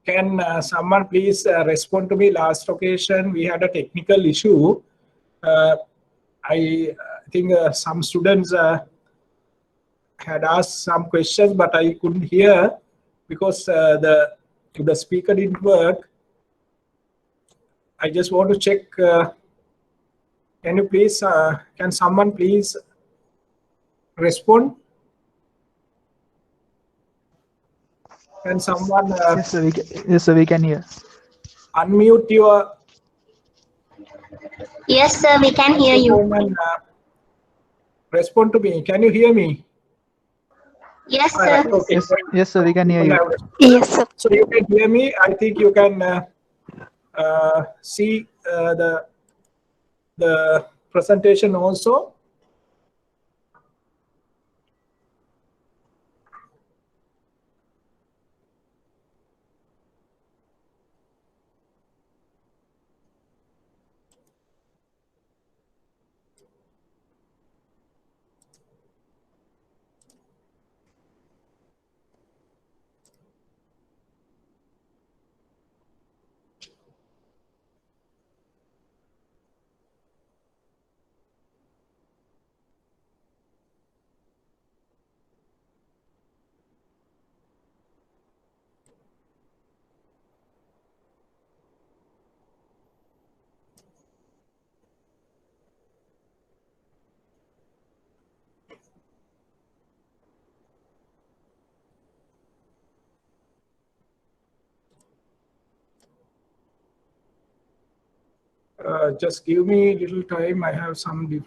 Can someone please respond to me? Last occasion we had a technical issue. I think some students had asked some questions, but I couldn't hear because the speaker didn't work. I just want to check. Can you please? Can someone please respond? Can someone? Yes, sir. Yes, sir. We can hear. Unmute your. Yes, sir. We can hear you. And, respond to me. Can you hear me? Yes, sir. Okay. Yes, sir. We can hear you. Yes, sir. So you can hear me. I think you can see the presentation also. Just give me a little time. I have some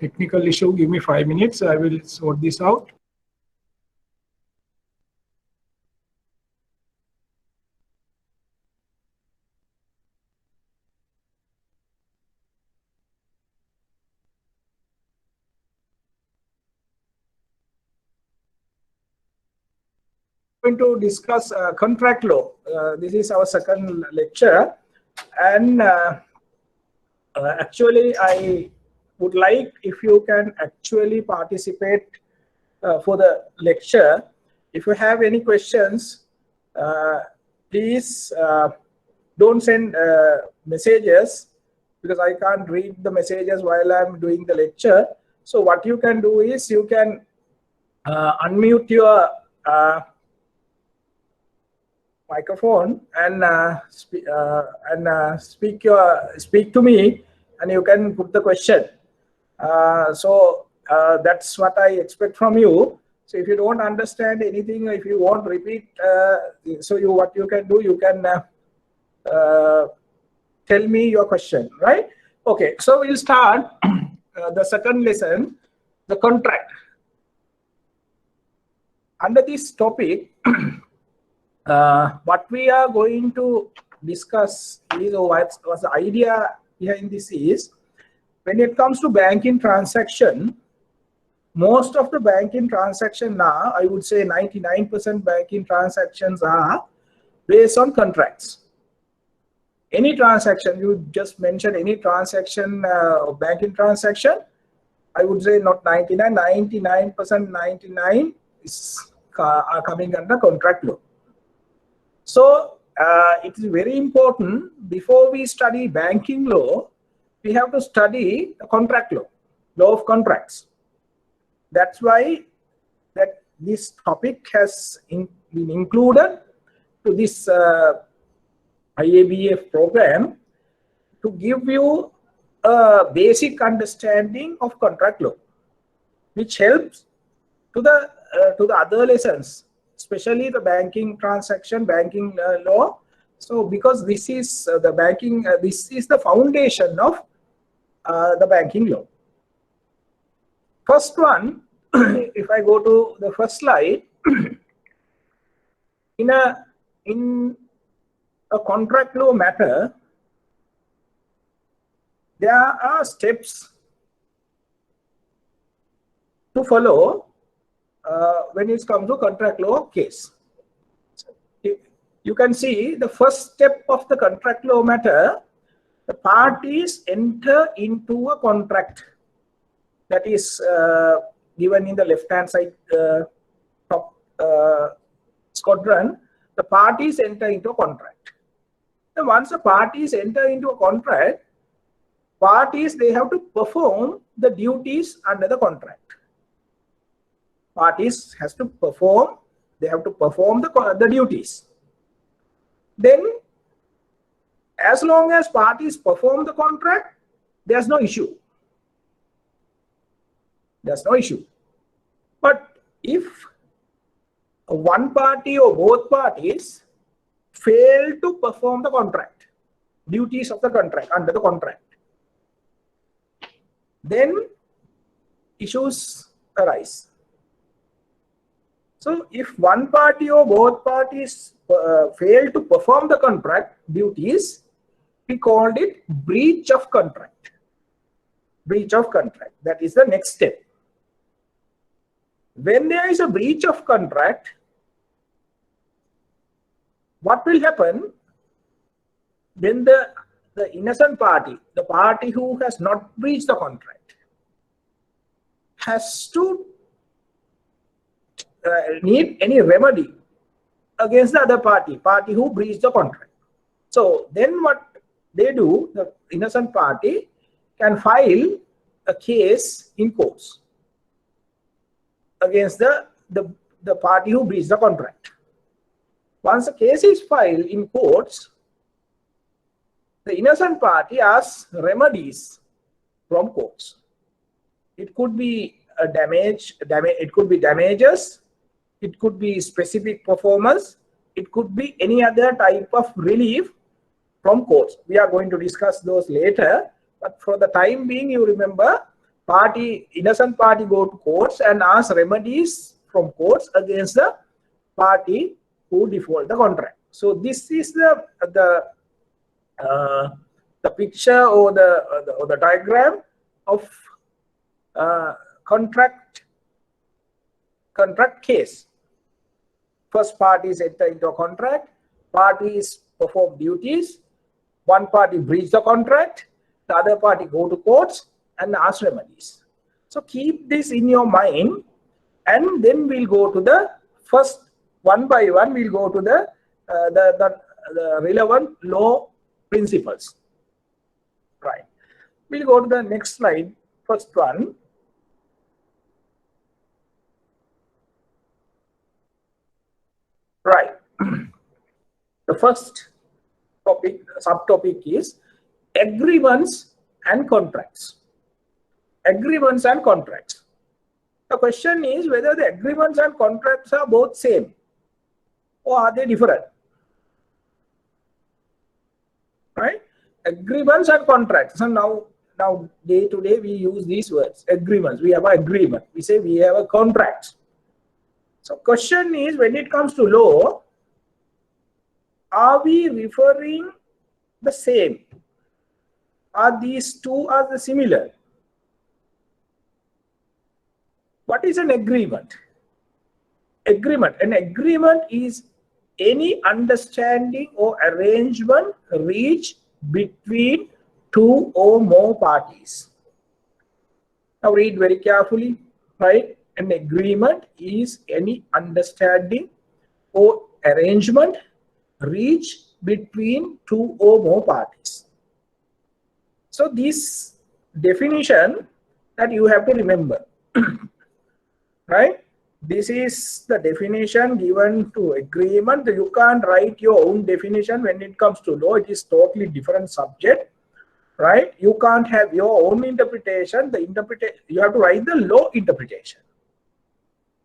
technical issue. Give me 5 minutes. I will sort this out. Going to discuss contract law. This is our second lecture, and actually I would like if you can actually participate for the lecture. If you have any questions, please don't send messages, because I can't read the messages while I'm doing the lecture. So what you can do is you can unmute your microphone and speak to me, and you can put the question. So that's what I expect from you. So if you don't understand anything, if you want repeat, what you can do, you can tell me your question, right? Okay, so we'll start the second lesson, the contract. Under this topic, what we are going to discuss is, or what's the idea behind this is, when it comes to banking transaction, most of the banking transaction now, I would say 99% banking transactions are based on contracts. Any transaction, you just mentioned any transaction, banking transaction, I would say not 99%, 99% are coming under contract law. So it is very important, before we study banking law, we have to study the contract law of contracts. That's why that this topic has been included to this IABF program, to give you a basic understanding of contract law, which helps to the other lessons, especially the banking transaction, banking law. So because this is the banking, this is the foundation of the banking law. First one, if I go to the first slide, in a contract law matter, there are steps to follow when it comes to contract law case. You can see the first step of the contract law matter, the parties enter into a contract. That is given in the left hand side top quadrant. the parties enter into a contract. And once the parties enter into a contract, parties, they have to perform the duties under the contract. Parties has to perform, they have to perform the duties. Then, as long as parties perform the contract, there's no issue. There's no issue. But if one party or both parties fail to perform the contract, duties of the contract, under the contract, then issues arise. So if one party or both parties fail to perform the contract duties, we called it breach of contract. Breach of contract. That is the next step. When there is a breach of contract, what will happen? Then the innocent party, the party who has not breached the contract, has to need any remedy against the other party who breached the contract. So then what they do, the innocent party can file a case in courts against the party who breached the contract. Once a case is filed in courts, the innocent party asks remedies from courts. It could be a it could be damages, it could be specific performance, it could be any other type of relief from courts. We are going to discuss those later, but for the time being, you remember, innocent party go to courts and ask remedies from courts against the party who default the contract. So this is the picture or the diagram of contract case. First parties enter into a contract, parties perform duties, one party breach the contract, the other party go to courts and ask remedies. So keep this in your mind, and then we'll go to the first, one by one, we'll go to the relevant law principles. Right. We'll go to the next slide, first one. Right. The first topic, subtopic is agreements and contracts. Agreements and contracts. The question is whether the agreements and contracts are both same or are they different? Right? Agreements and contracts. So now day to day we use these words. Agreements. We have an agreement. We say we have a contract. So question is, when it comes to law, are we referring the same? Are these two the similar? What is an agreement? Agreement. An agreement is any understanding or arrangement reached between two or more parties. Now read very carefully, right? An agreement is any understanding or arrangement reached between two or more parties. So this definition that you have to remember, right? This is the definition given to agreement. You can't write your own definition when it comes to law. It is totally different subject, right? You can't have your own interpretation. You have to write the law interpretation.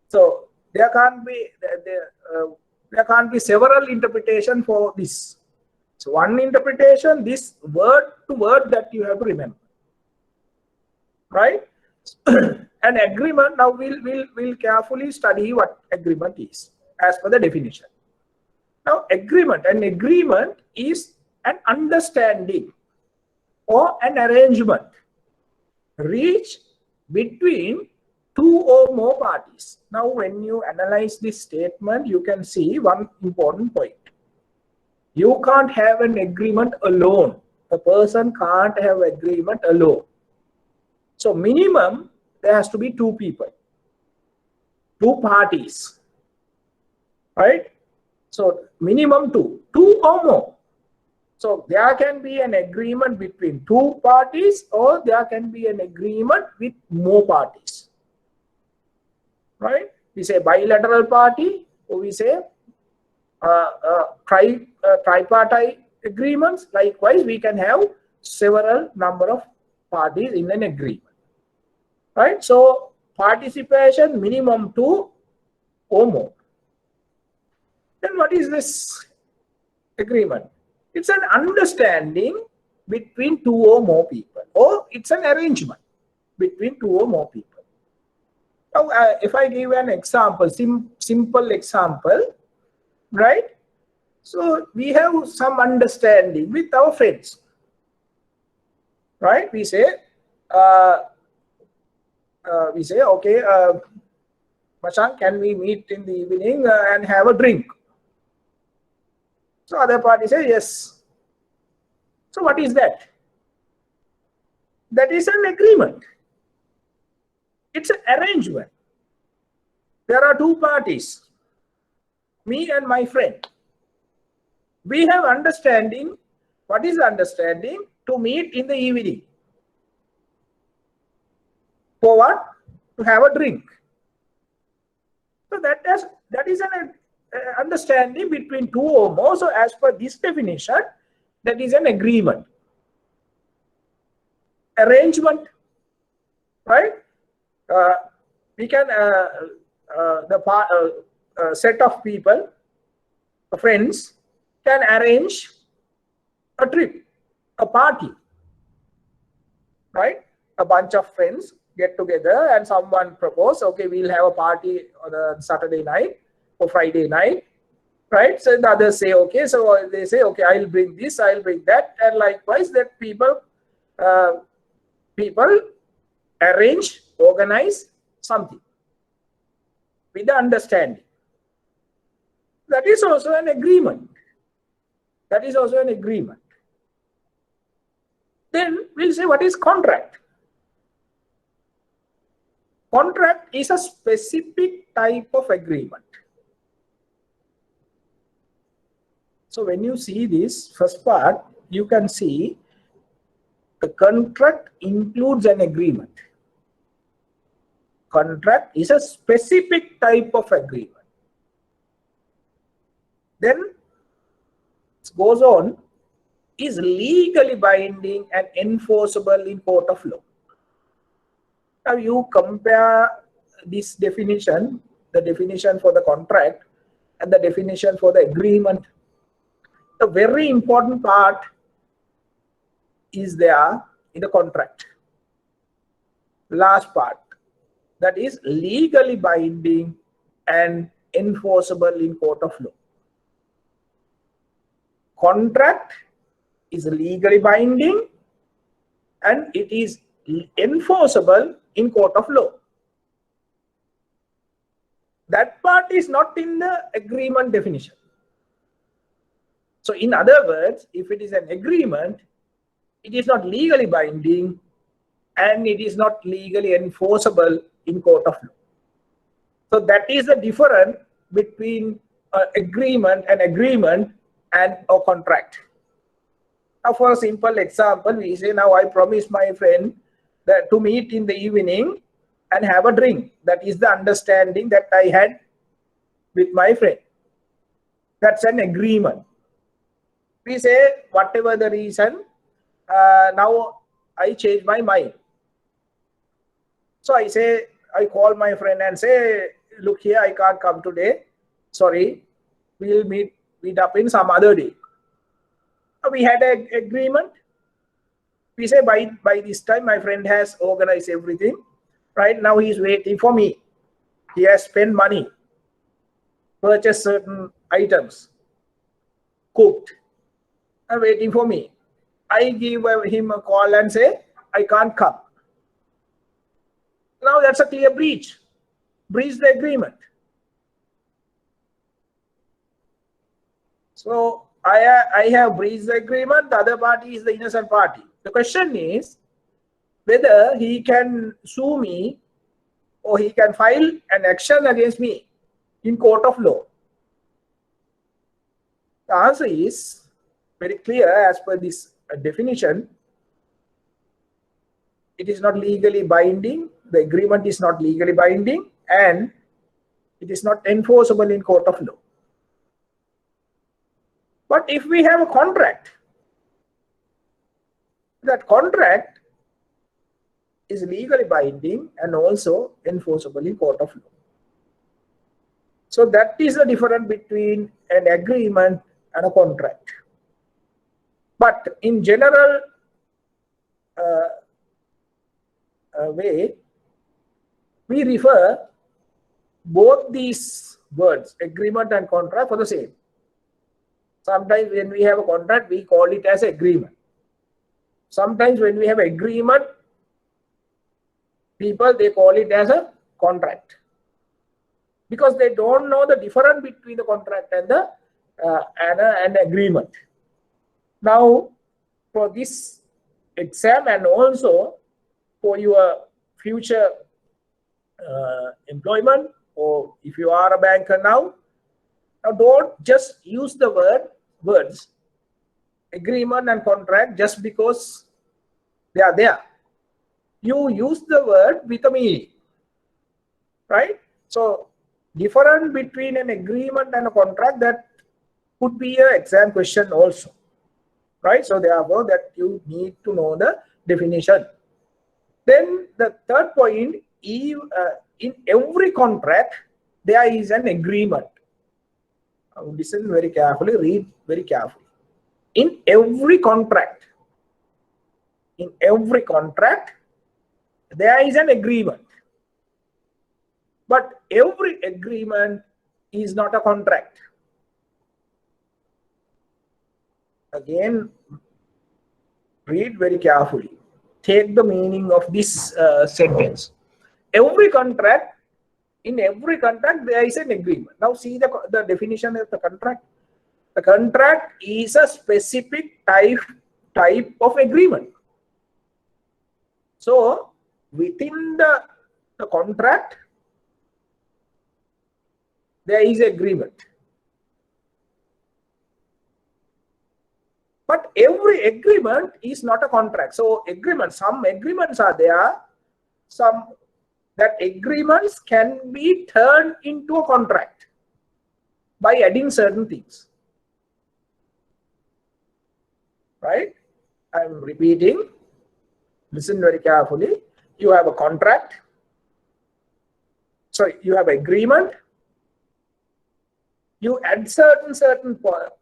So there can't be several interpretation for this. So one interpretation, this word to word that you have to remember, right? An agreement. Now we'll carefully study what agreement is as per the definition. Now an agreement is an understanding or an arrangement reached between two or more parties. Now when you analyze this statement, you can see one important point. You can't have an agreement alone. A person can't have agreement alone. So minimum, there has to be two people, two parties, right? So minimum two or more. So there can be an agreement between two parties, or there can be an agreement with more parties. Right? We say bilateral party, or we say tripartite agreements. Likewise, we can have several number of parties in an agreement. Right? So participation minimum 2 or more. Then what is this agreement? It's an understanding between 2 or more people, or it's an arrangement between 2 or more people. Now, if I give an example, simple example, right? So we have some understanding with our friends, right? We say, okay, Machan, can we meet in the evening and have a drink? So other party say yes. So what is that? That is an agreement. It's an arrangement. There are two parties, me and my friend. We have understanding. What is the understanding? To meet in the evening. For what? To have a drink. So that is an understanding between 2 or more. So as per this definition, that is an agreement. Arrangement, right? We can set of people, friends, can arrange a trip, a party, right? A bunch of friends get together and someone propose, okay, we'll have a party on a Saturday night or Friday night, right? So the others say, okay, so they say, okay, I'll bring this, I'll bring that, and likewise that people arrange, organize something with the understanding. That is also an agreement. That is also an agreement. Then we'll say, what is contract? Contract is a specific type of agreement. So when you see this first part, you can see the contract includes an agreement. Contract is a specific type of agreement. Then it goes on, is legally binding and enforceable in court of law. Now you compare this definition, the definition for the contract and the definition for the agreement. The very important part is there in the contract. Last part, that is legally binding and enforceable in court of law. Contract is legally binding and it is enforceable in court of law. That part is not in the agreement definition. So in other words, if it is an agreement, it is not legally binding and it is not legally enforceable in court of law. So that is the difference between agreement and a contract. Now for a simple example, we say, now I promise my friend that to meet in the evening and have a drink. That is the understanding that I had with my friend. That's an agreement. We say, whatever the reason, now I change my mind. So I say, I call my friend and say, look here, I can't come today. Sorry, we'll meet up in some other day. We had an agreement. We say by this time my friend has organized everything. Right now he is waiting for me. He has spent money, purchased certain items, cooked, and waiting for me. I give him a call and say, I can't come. Now that's a clear breach. Breach the agreement. So I have breached the agreement. The other party is the innocent party. The question is whether he can sue me or he can file an action against me in court of law. The answer is very clear as per this definition. It is not legally binding. The agreement is not legally binding, and it is not enforceable in court of law. But if we have a contract, that contract is legally binding and also enforceable in court of law. So that is the difference between an agreement and a contract. But in general way, we refer both these words, agreement and contract, for the same. Sometimes when we have a contract, we call it as agreement. Sometimes when we have agreement, people, they call it as a contract, because they don't know the difference between the contract and the an agreement. Now, for this exam and also for your future employment, or if you are a banker now don't just use the words agreement and contract just because they are there. You use the word with a meaning, right? So difference between an agreement and a contract, that could be an exam question also, right? So therefore that you need to know the definition. Then the third point, in every contract there is an agreement. Listen very carefully, read very carefully. In every contract there is an agreement, but every agreement is not a contract. Again, read very carefully. Take the meaning of this sentence. In every contract there is an agreement. Now see the definition of the contract. The contract is a specific type of agreement. So within the contract there is agreement. But every agreement is not a contract. So some agreements are there, that agreements can be turned into a contract by adding certain things. Right? I'm repeating. Listen very carefully. You have a contract. So you have agreement. You add certain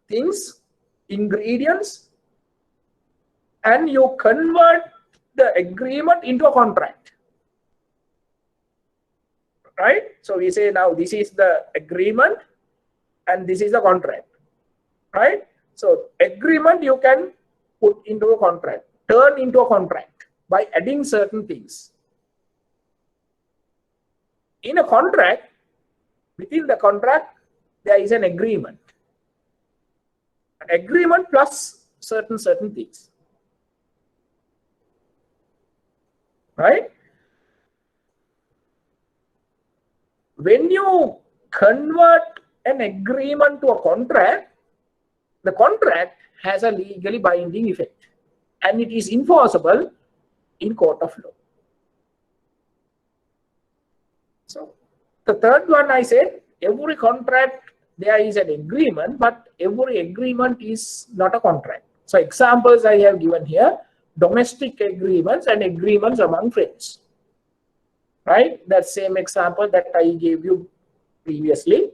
things, ingredients, and you convert the agreement into a contract. Right? So we say now this is the agreement and this is the contract. Right? So agreement you can put into a contract, turn into a contract by adding certain things. In a contract, within the contract there is an agreement. An agreement plus certain things. Right? When you convert an agreement to a contract, the contract has a legally binding effect and it is enforceable in court of law. So the third one, I said every contract there is an agreement, but every agreement is not a contract. So examples I have given here: domestic agreements and agreements among friends. Right? That same example that I gave you previously.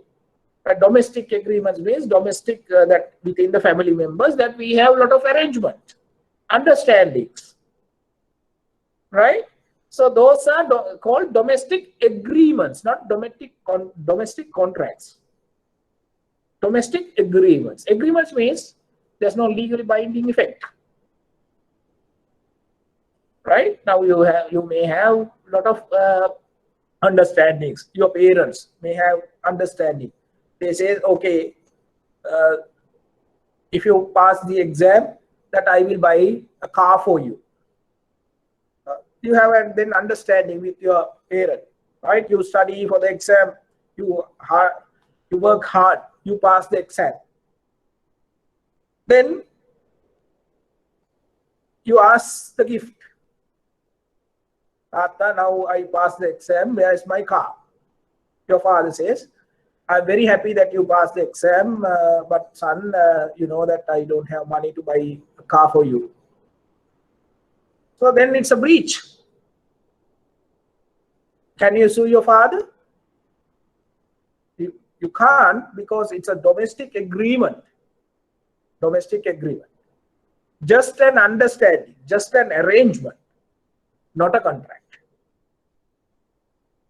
Domestic agreements means domestic, that within the family members, that we have a lot of arrangement, understandings. Right? So those are called domestic agreements, not domestic contracts. Domestic agreements. Agreements means there's no legally binding effect. Right? Now you may have a lot of understandings. Your parents may have understanding. They say, okay, if you pass the exam, that I will buy a car for you. You have then understanding with your parent, right? You study for the exam, you work hard, you pass the exam. Then you ask the gift. Tata, now I passed the exam. Where is my car? Your father says, I'm very happy that you passed the exam, but son, you know that I don't have money to buy a car for you. So then it's a breach. Can you sue your father? You can't, because it's a domestic agreement. Domestic agreement. Just an understanding, just an arrangement, not a contract.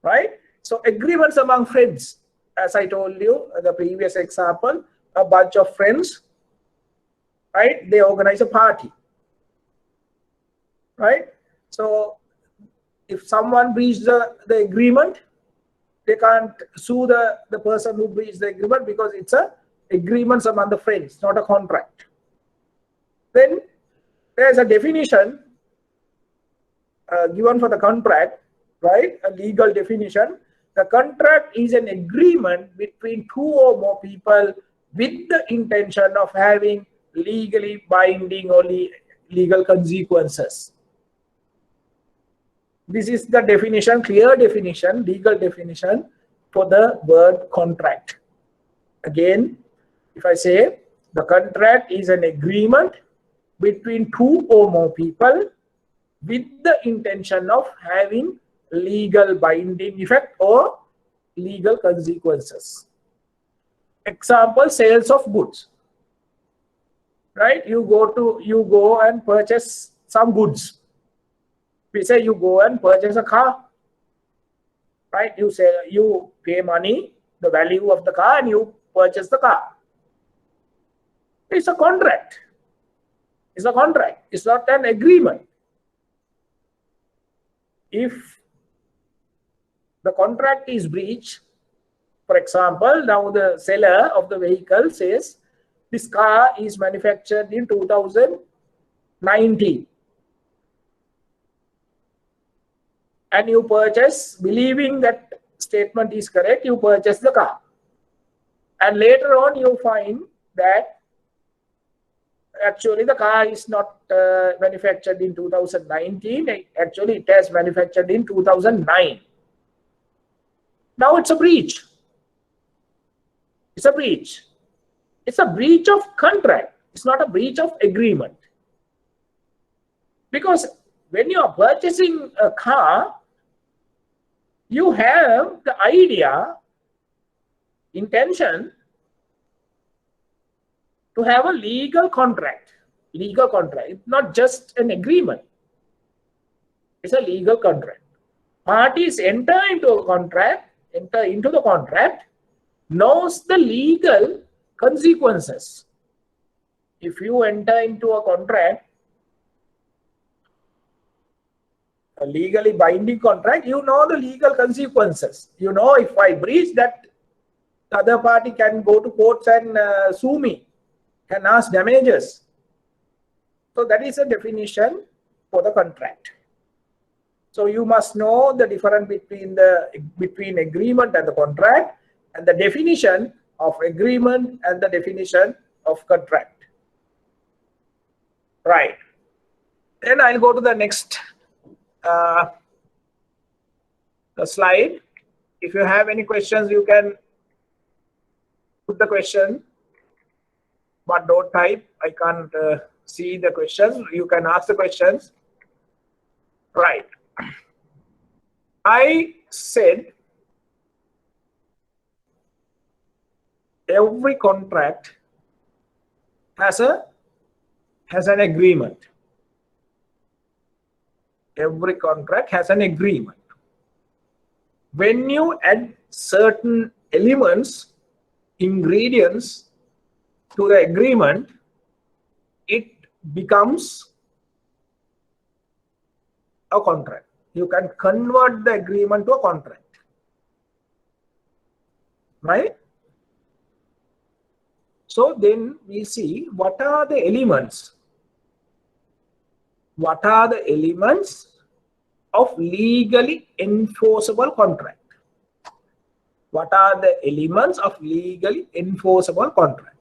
Right? So agreements among friends, as I told you, the previous example, a bunch of friends, right? They organize a party. Right? So if someone breaches the agreement, they can't sue the person who breached the agreement, because it's a agreement among the friends, not a contract. Then there's a definition given for the contract, right? A legal definition. The contract is an agreement between two or more people with the intention of having legally binding or legal consequences. This is the definition, clear definition, legal definition for the word contract. Again, if I say the contract is an agreement between two or more people with the intention of having legal binding effect or legal consequences. Example, sales of goods. Right? You go and purchase some goods. We say you go and purchase a car, right? You say you pay money, the value of the car, and you purchase the car. It's a contract. It's a contract. It's not an agreement. If the contract is breached, for example, now the seller of the vehicle says this car is manufactured in 2019. And you purchase, believing that statement is correct, you purchase the car. And later on you find that actually the car is not manufactured in 2019. Actually it has manufactured in 2009. Now it's a breach. It's a breach. It's a breach of contract. It's not a breach of agreement. Because when you are purchasing a car, you have the idea, intention to have a legal contract. Legal contract. It's not just an agreement. It's a legal contract. Parties enter into a contract, knows the legal consequences. If you enter into a contract, a legally binding contract, you know the legal consequences. You know, if I breach that, the other party can go to courts and sue me, can ask damages. So that is a definition for the contract. So you must know the difference between agreement and the contract, and the definition of agreement and the definition of contract. Right. Then I'll go to the next slide. If you have any questions, you can put the question, but don't type. I can't see the questions. You can ask the questions. Right. I said every contract has an agreement. Every contract has an agreement. When you add certain elements, ingredients to the agreement, it becomes a contract. You can convert the agreement to a contract. Right? So then we see what are the elements. What are the elements of legally enforceable contract? What are the elements of legally enforceable contract?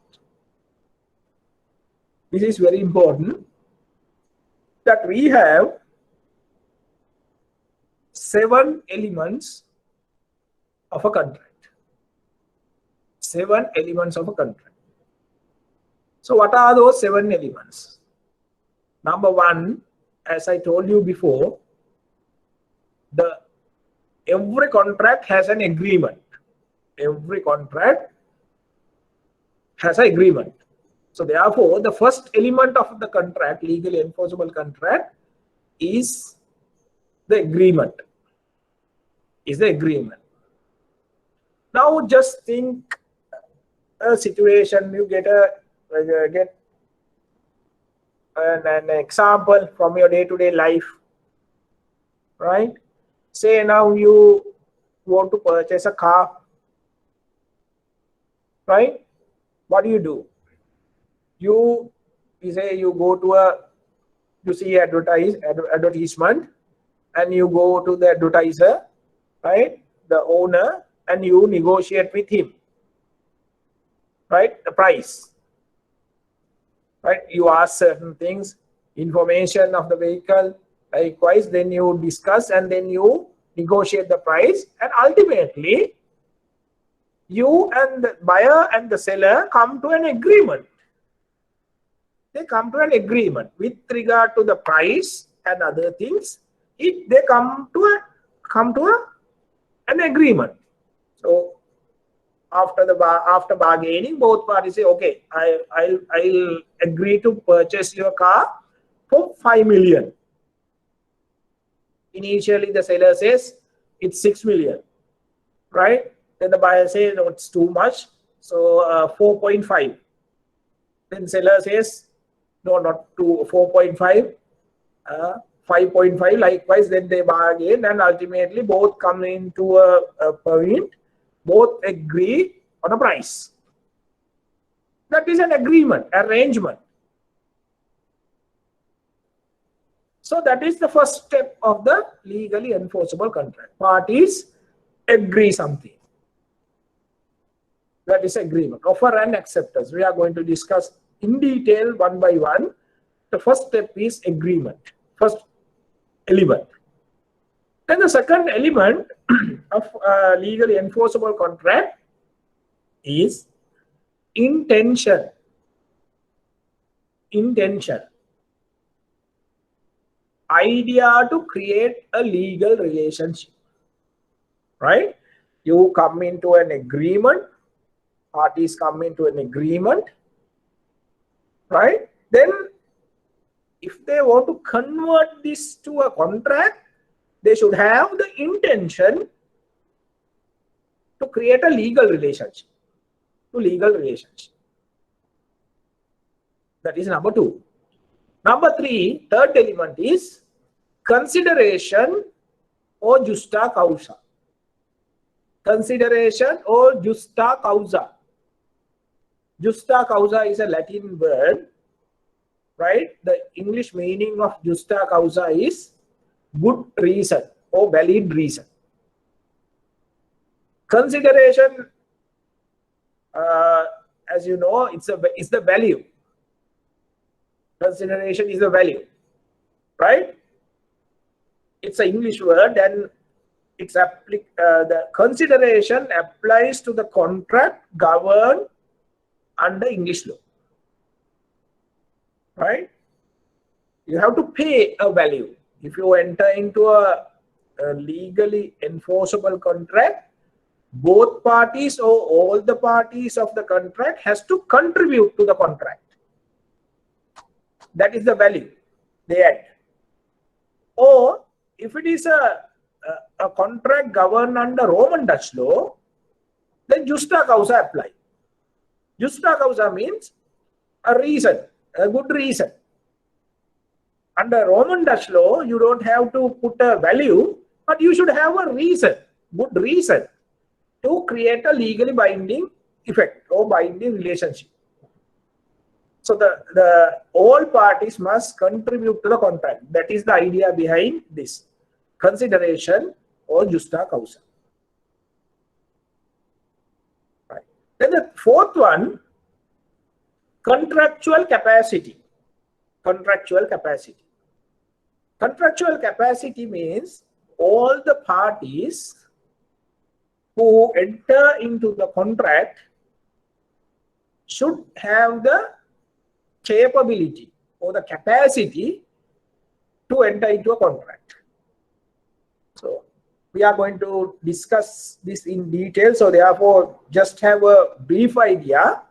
this is very important, that we have 7 elements of a contract. 7 elements of a contract. So what are those 7 elements? Number 1, as I told you before, every contract has an agreement. Every contract has an agreement. So therefore, the first element of the contract, legally enforceable contract, is the agreement. Is the agreement. Now just think a situation, you get an example from your day-to-day life, right? Say now you want to purchase a car, right? What do? You say you go to you see advertisement, and you go to the advertiser, right, the owner, and you negotiate with him, right, the price, right? You ask certain things, information of the vehicle, likewise, then you discuss and then you negotiate the price, and ultimately you and the buyer and the seller come to an agreement. They come to an agreement with regard to the price and other things. They come to an agreement. So after bargaining, both parties say, okay, I'll agree to purchase your car for 5 million. Initially, the seller says it's 6 million, right? Then the buyer says, no, it's too much, so 4.5. Then seller says, no, not 4.5, 5.5. Likewise, then they bargain, and ultimately both come into a point. Both agree on a price. That is an agreement, arrangement. So that is the first step of the legally enforceable contract. Parties agree something. That is agreement. Offer and acceptance. We are going to discuss in detail one by one. The first step is agreement. First element. Then the second element of legally enforceable contract is intention. Intention. Idea to create a legal relationship. Right? You come into an agreement. Parties come into an agreement. Right? Then if they want to convert this to a contract, they should have the intention to create a legal relationship. That is number 2. Number 3, third element is consideration or justa causa. Consideration or justa causa. Justa causa is a Latin word, right? The English meaning of justa causa is good reason or valid reason. Consideration, as you know, it's the value. Consideration is the value, right? It's an English word, and it's the consideration applies to the contract governed under English law, right? You have to pay a value. If you enter into a legally enforceable contract, both parties or all the parties of the contract has to contribute to the contract. That is the value they add. Or if it is a contract governed under Roman Dutch law, then justa causa apply. Justa causa means a reason, a good reason. Under Roman Dutch law, you don't have to put a value, but you should have a reason, good reason, to create a legally binding effect or binding relationship. So all parties must contribute to the contract. That is the idea behind this. Consideration or justa causa. Right. Then the fourth one, contractual capacity. contractual capacity. Contractual capacity means all the parties who enter into the contract should have the capability or the capacity to enter into a contract. So we are going to discuss this in detail. So therefore, just have a brief idea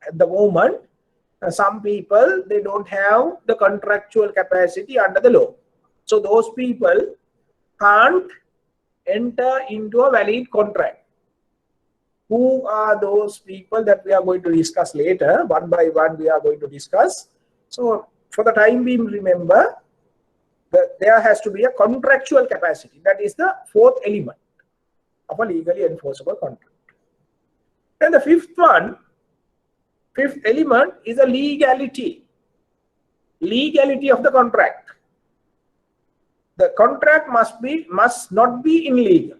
at the moment. Some people, they don't have the contractual capacity under the law. So those people can't enter into a valid contract. Who are those people that we are going to discuss later? One by one we are going to discuss. So for the time being, remember that there has to be a contractual capacity. That is the fourth element of a legally enforceable contract. And the fifth element is a legality. Legality of the contract. The contract must not be illegal.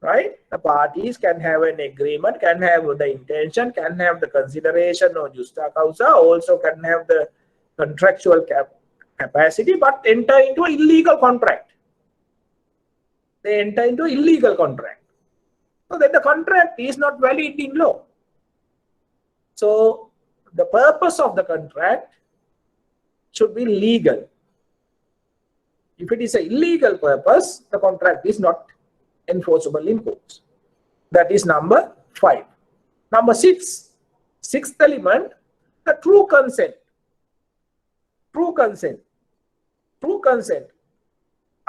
Right? The parties can have an agreement, can have the intention, can have the consideration or justa causa, also can have the contractual capacity, but enter into an illegal contract. They enter into illegal contract. So that the contract is not valid in law. So the purpose of the contract should be legal. If it is an illegal purpose, the contract is not enforceable in courts. That is number 5. Number 6, sixth element, the true consent. True consent. True consent.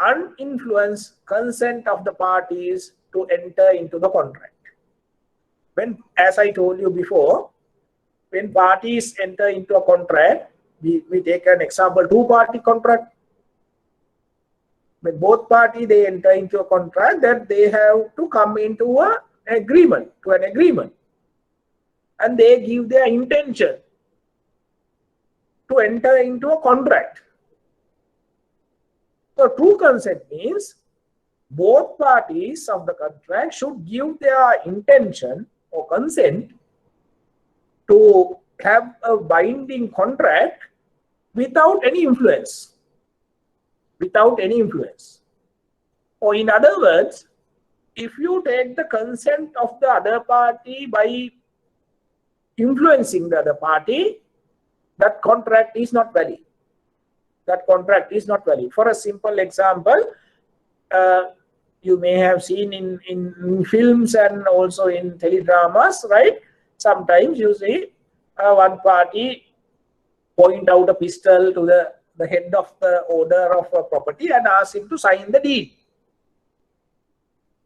Uninfluenced consent of the parties to enter into the contract. When, as I told you before, when parties enter into a contract, we take an example, 2-party contract. When both parties they enter into a contract, that they have to come into an agreement, and they give their intention to enter into a contract. So true consent means both parties of the contract should give their intention or consent to have a binding contract without any influence. Without any influence. Or in other words, if you take the consent of the other party by influencing the other party, that contract is not valid. That contract is not valid. For a simple example, you may have seen in films and also in teledramas, right? Sometimes you see one party point out a pistol to the head of the owner of a property and ask him to sign the deed.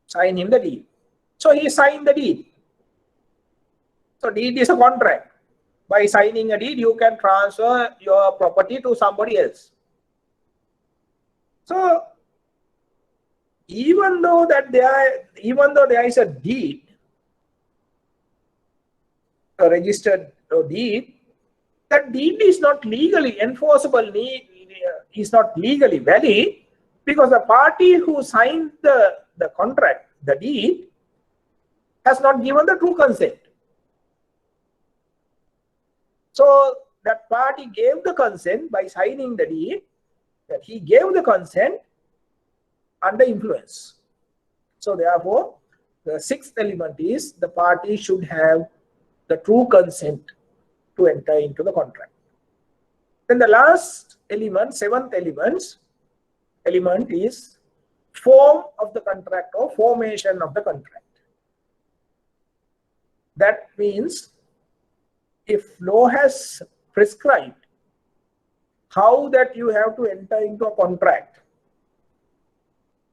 Sign him the deed. So he signed the deed. So deed is a contract. By signing a deed, you can transfer your property to somebody else. So even though there is a deed, a registered deed, that deed is not legally enforceable, is not legally valid, because the party who signed the contract, the deed, has not given the true consent. So that party gave the consent by signing the deed, that he gave the consent under influence. So therefore, the sixth element is the party should have the true consent to enter into the contract. Then the last element, seventh element is form of the contract or formation of the contract. That means if law has prescribed how that you have to enter into a contract,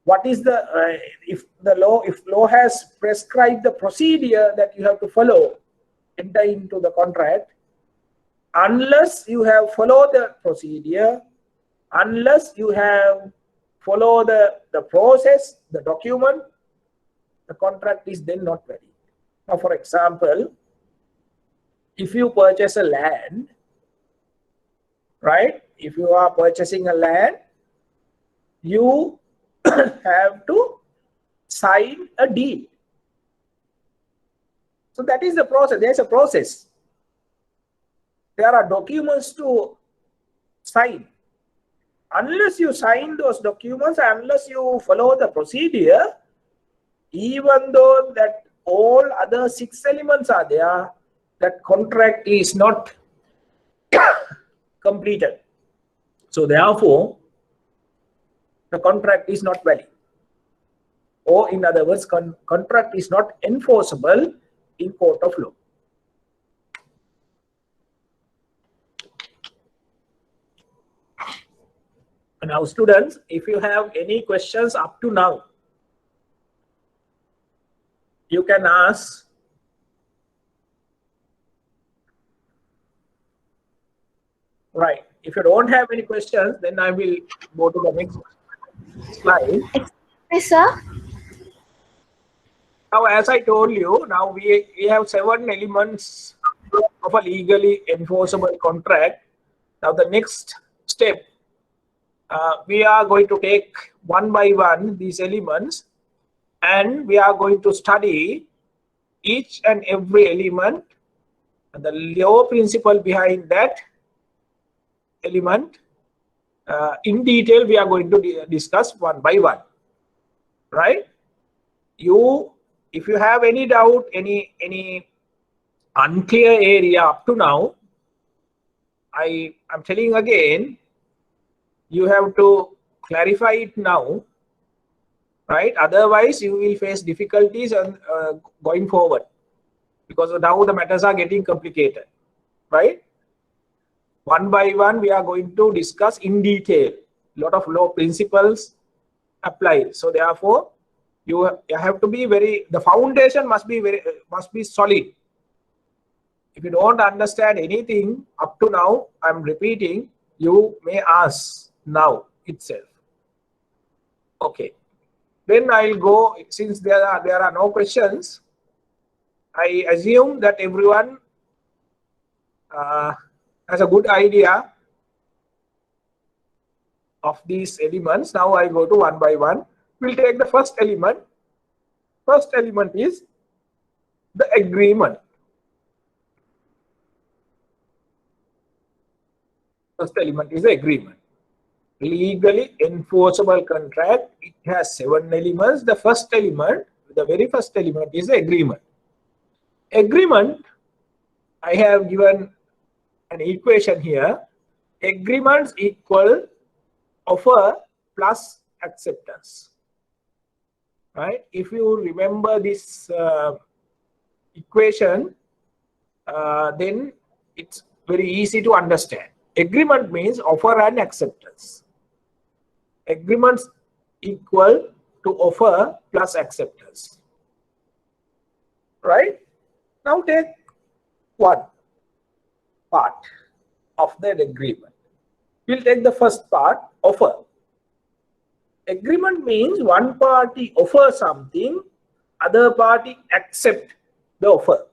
what is the if law has prescribed the procedure that you have to follow, enter into the contract, unless you have followed the procedure, unless you have followed the process, the document, the contract is then not valid. Now, for example, if you purchase a land, right? If you are purchasing a land, you have to sign a deed. So that is the process. There is a process. there are documents to sign. Unless you sign those documents, unless you follow the procedure, even though that all other 6 elements are there, that contract is not completed. So therefore, the contract is not valid. Or in other words, contract is not enforceable in court of law. Now students, if you have any questions up to now, you can ask. Right. If you don't have any questions, then I will go to the next slide. Yes, sir. Now, as I told you, now we have 7 elements of a legally enforceable contract. Now, the next step, we are going to take one by one these elements, and we are going to study each and every element and the law principle behind that element. In detail, we are going to discuss one by one. Right? If you have any doubt, any unclear area up to now, I'm telling again, you have to clarify it now, right? Otherwise, you will face difficulties and going forward, because now the matters are getting complicated, right? One by one, we are going to discuss in detail. A lot of law principles applied. So therefore, you have to be the foundation must be solid. If you don't understand anything up to now, I'm repeating, you may ask now itself. Okay. Then I'll go, since there are no questions, I assume that everyone has a good idea of these elements. Now I go to one by one. We'll take the first element. First element is the agreement. First element is the agreement. Legally enforceable contract. It has 7 elements. The first element, the very first element is the agreement. Agreement, I have given an equation here. Agreements equal offer plus acceptance. Right? If you remember this equation, then it's very easy to understand. Agreement means offer and acceptance. Agreements equal to offer plus acceptance. Right? Now take one part of that agreement. We'll take the first part, offer. Agreement means one party offers something, other party accept the offer.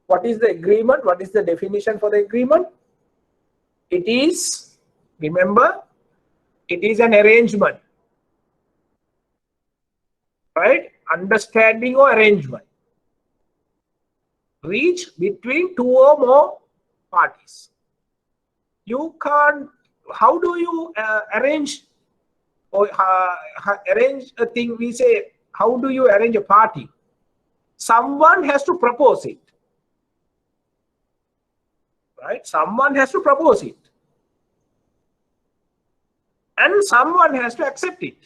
What is the agreement? What is the definition for the agreement? It is, remember, it is an arrangement. Right? Understanding or arrangement. Reach between 2 or more parties. You can't, how do you arrange or arrange a thing? We say, how do you arrange a party? Someone has to propose it. Right? Someone has to propose it. And someone has to accept it.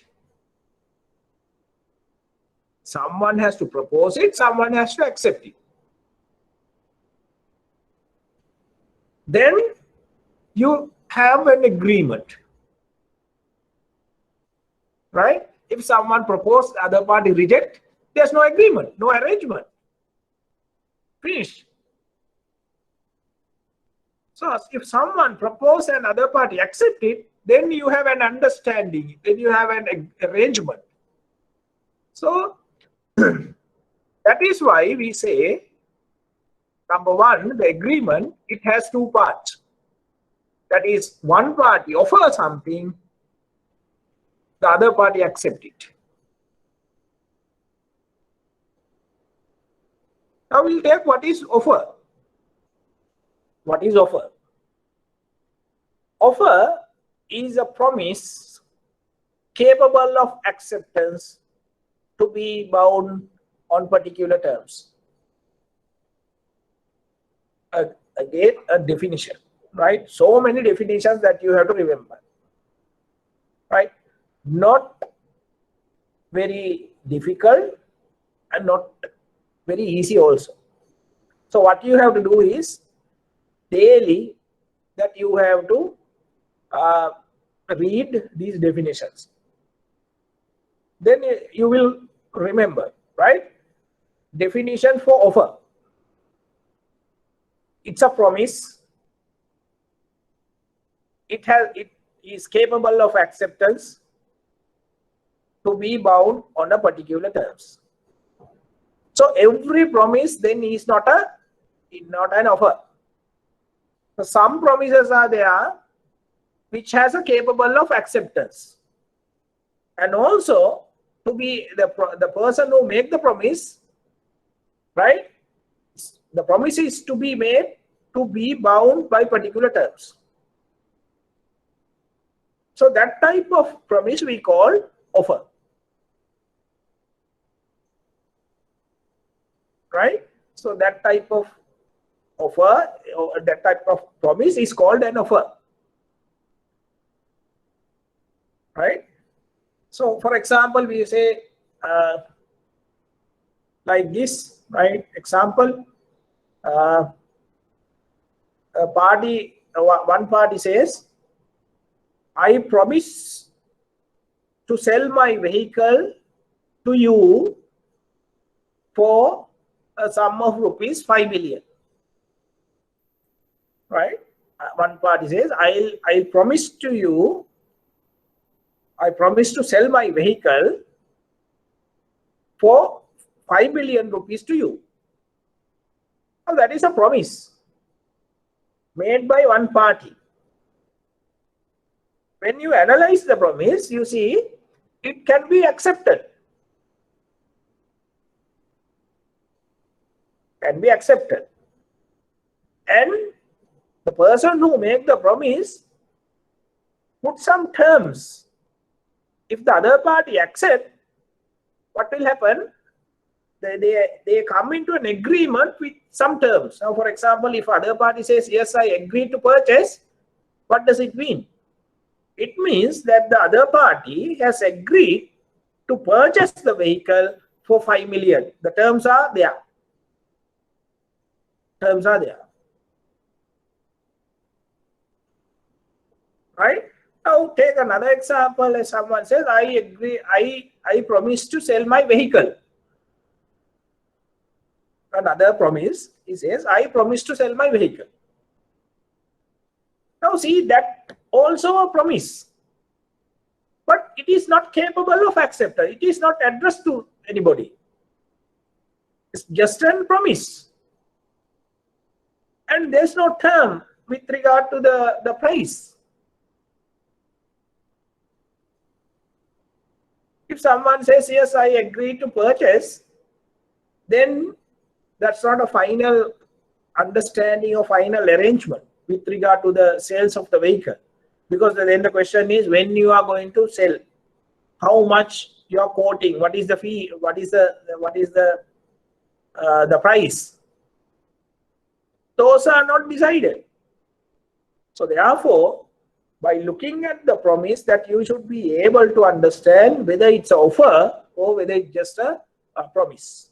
Someone has to propose it, someone has to accept it. Then you have an agreement. Right? If someone proposes, the other party rejects, there's no agreement, no arrangement. Finish. So if someone proposes and other party accepts it, then you have an understanding, then you have an arrangement. So that is why we say, number one, the agreement, it has 2 parts. That is, one party offers something, the other party accepts it. Now we'll take what is offer. What is offer? Offer is a promise capable of acceptance to be bound on particular terms. Again, a definition, right? So many definitions that you have to remember, right? Not very difficult and not very easy also. So what you have to do is daily that you have to read these definitions. Then you will remember, right? Definition for offer. It's a promise. It is capable of acceptance to be bound on a particular terms. So every promise then is not an offer. So some promises are there which has a capable of acceptance, and also to be the person who make the promise, right? The promise is to be made to be bound by particular terms. So that type of promise we call offer, right? So that type of offer or that type of promise is called an offer, right? So for example, we say like this, right? Example, one party says, I promise to sell my vehicle to you for a sum of rupees 5 million, right? One party says, I'll promise to you, I promise to sell my vehicle for 5 million rupees to you. Now that is a promise made by one party. When you analyze the promise, you see it can be accepted. Can be accepted. And the person who made the promise put some terms. If the other party accepts, what will happen? They come into an agreement with some terms. Now, for example, if other party says, yes, I agree to purchase, what does it mean? It means that the other party has agreed to purchase the vehicle for 5 million. The terms are there. Terms are there. Right? Now take another example. As someone says, I agree, I promise to sell my vehicle. Another promise, he says, I promise to sell my vehicle. Now see, that also a promise, but it is not capable of acceptance. It is not addressed to anybody. It's just a promise. And there's no term with regard to the price. If someone says, yes, I agree to purchase, then that's not a final understanding or final arrangement with regard to the sales of the vehicle. Because then the question is, when you are going to sell, how much you are quoting, what is the fee, what is the price? Those are not decided. So therefore, by looking at the promise, that you should be able to understand whether it's an offer or whether it's just a promise.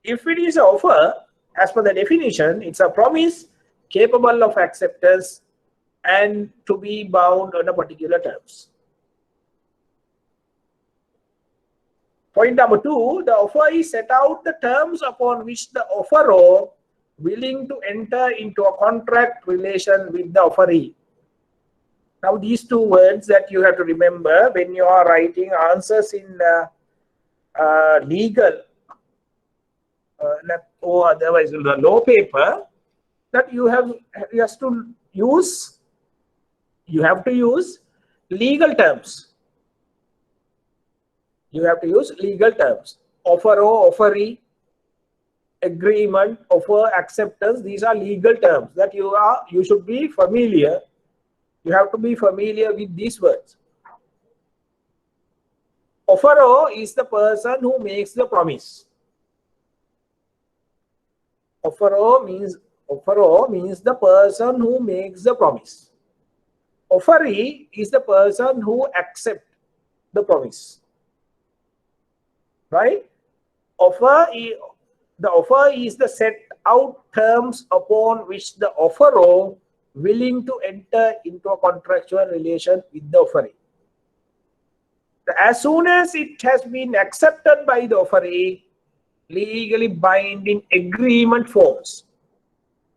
If it is an offer, as per the definition, it's a promise capable of acceptance and to be bound on a particular terms. Point number 2, the offer is set out the terms upon which the offeror willing to enter into a contract relation with the offeree. Now these two words that you have to remember when you are writing answers in legal or otherwise in the law paper, that you have to use legal terms. You have to use legal terms. Offeror, offeree, agreement, offer, acceptance. These are legal terms that you should be familiar. You have to be familiar with these words. Offeror is the person who makes the promise. Offeror means the person who makes the promise. Offeree is the person who accepts the promise. Right? The offer is the set out terms upon which the offeror willing to enter into a contractual relation with the offeree. As soon as it has been accepted by the offeree, legally binding agreement forms.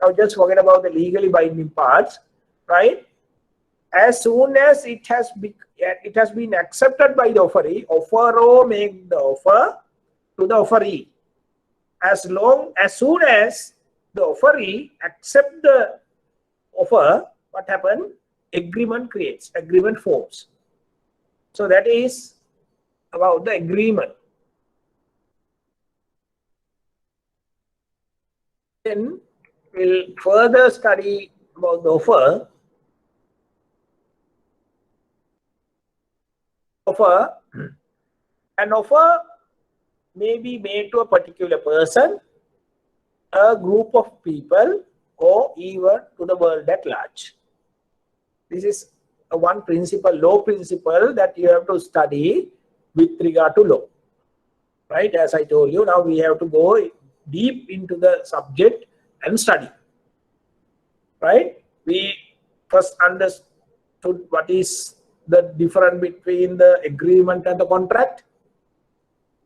Now just forget about the legally binding parts, right? As soon as it has been accepted by the offeree, offeror make the offer to the offeree. As soon as the offeree accept the offer, what happened? Agreement creates, agreement forms. So that is about the agreement. Then we'll further study about the offer. An offer may be made to a particular person, a group of people, or even to the world at large. This is one principle, law principle, that you have to study with regard to law. Right? As I told you, now we have to go deep into the subject and study. Right? We first understood what is the difference between the agreement and the contract.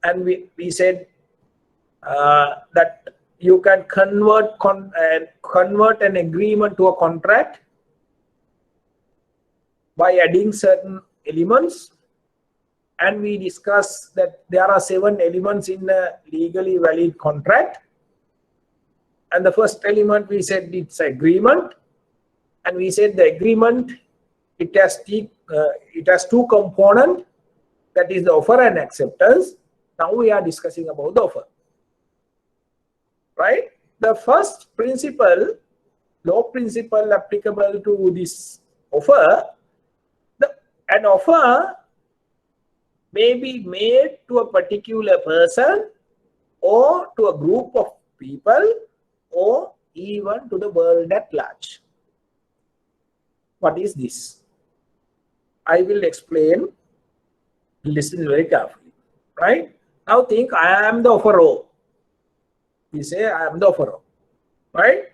And we said that you can convert an agreement to a contract by adding certain elements. And we discussed that there are 7 elements in a legally valid contract. And the first element, we said it's agreement. And we said the agreement, it has 2 components, that is the offer and acceptance. Now we are discussing about the offer. Right? The first principle, law principle applicable to this offer, an offer may be made to a particular person or to a group of people or even to the world at large. What is this? I will explain. Listen very carefully. Right? Now think, I am the offeror. We say I am the offeror. Right?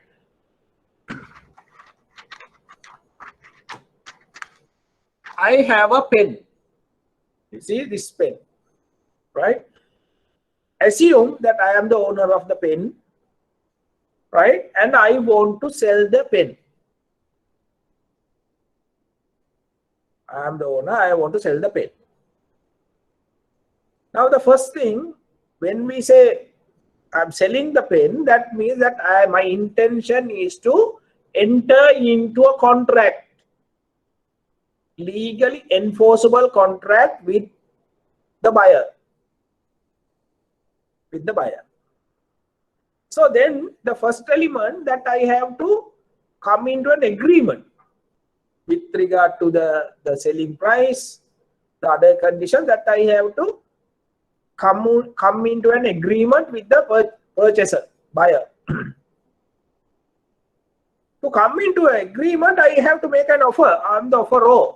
I have a pen. You see this pen, right? Assume that I am the owner of the pen, right? And I want to sell the pen. I am the owner, I want to sell the pen. Now the first thing, when we say I'm selling the pen, that means that my intention is to enter into a contract. Legally enforceable contract with the buyer. So then the first element, that I have to come into an agreement with regard to the selling price, the other conditions, that I have to come into an agreement with the purchaser, buyer. To come into an agreement, I have to make an offer. I am the offeror.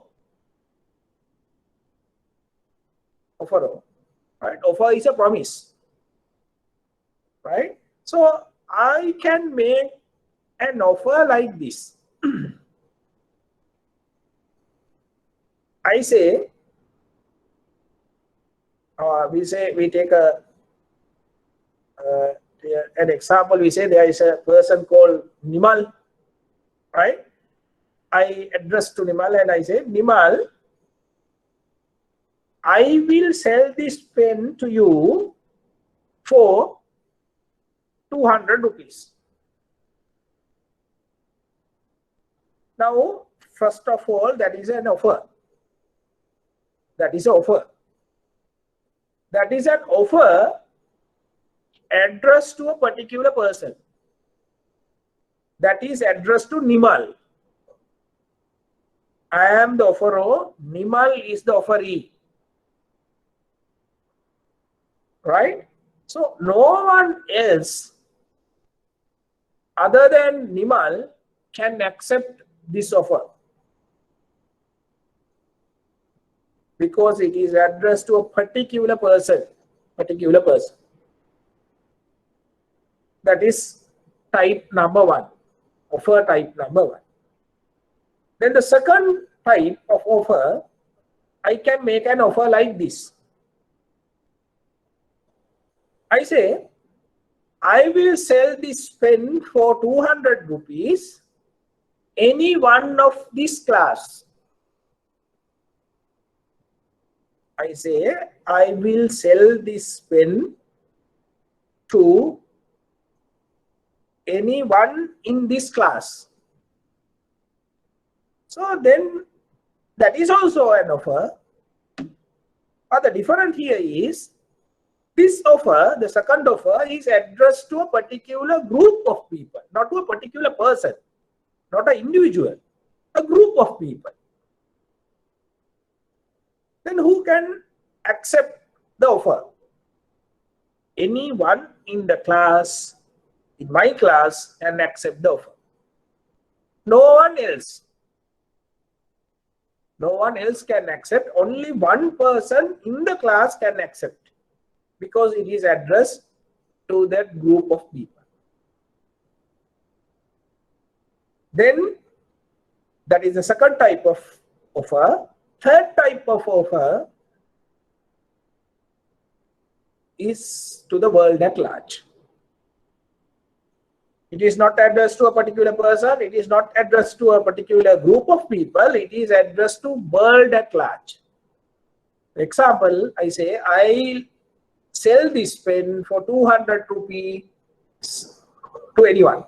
Right? Offer is a promise. Right? So I can make an offer like this. I say, we take an example. We say there is a person called Nimal. Right? I address to Nimal and I say, Nimal, I will sell this pen to you for 200 rupees. Now, first of all, that is an offer. That is an offer. That is an offer addressed to a particular person. That is addressed to Nimal. I am the offeror, Nimal is the offeree. Right? So no one else other than Nimal can accept this offer, because it is addressed to a particular person. That is type number 1, offer type number 1. Then the second type of offer, I can make an offer like this. I say, I will sell this pen for 200 rupees, any one of this class. I say, I will sell this pen to anyone in this class. So then that is also an offer. But the difference here is, this offer, the second offer, is addressed to a particular group of people, not to a particular person, not an individual, a group of people. Then who can accept the offer? Anyone in the class, in my class, can accept the offer. No one else. No one else can accept. Only one person in the class can accept, because it is addressed to that group of people. Then that is the second type of offer. Third type of offer is to the world at large. It is not addressed to a particular person. It is not addressed to a particular group of people. It is addressed to world at large. For example, I say, I sell this pen for 200 rupees to anyone.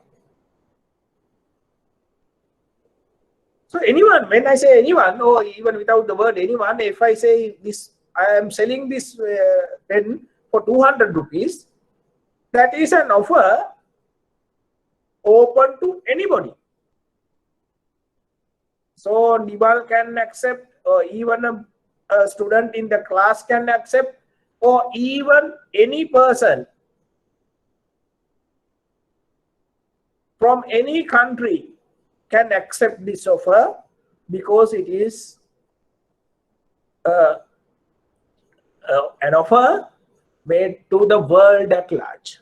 So anyone, when I say anyone, or even without the word anyone, if I say this, I am selling this pen for 200 rupees, that is an offer open to anybody. So Nimal can accept, or even a student in the class can accept, or even any person from any country can accept this offer, because it is an offer made to the world at large.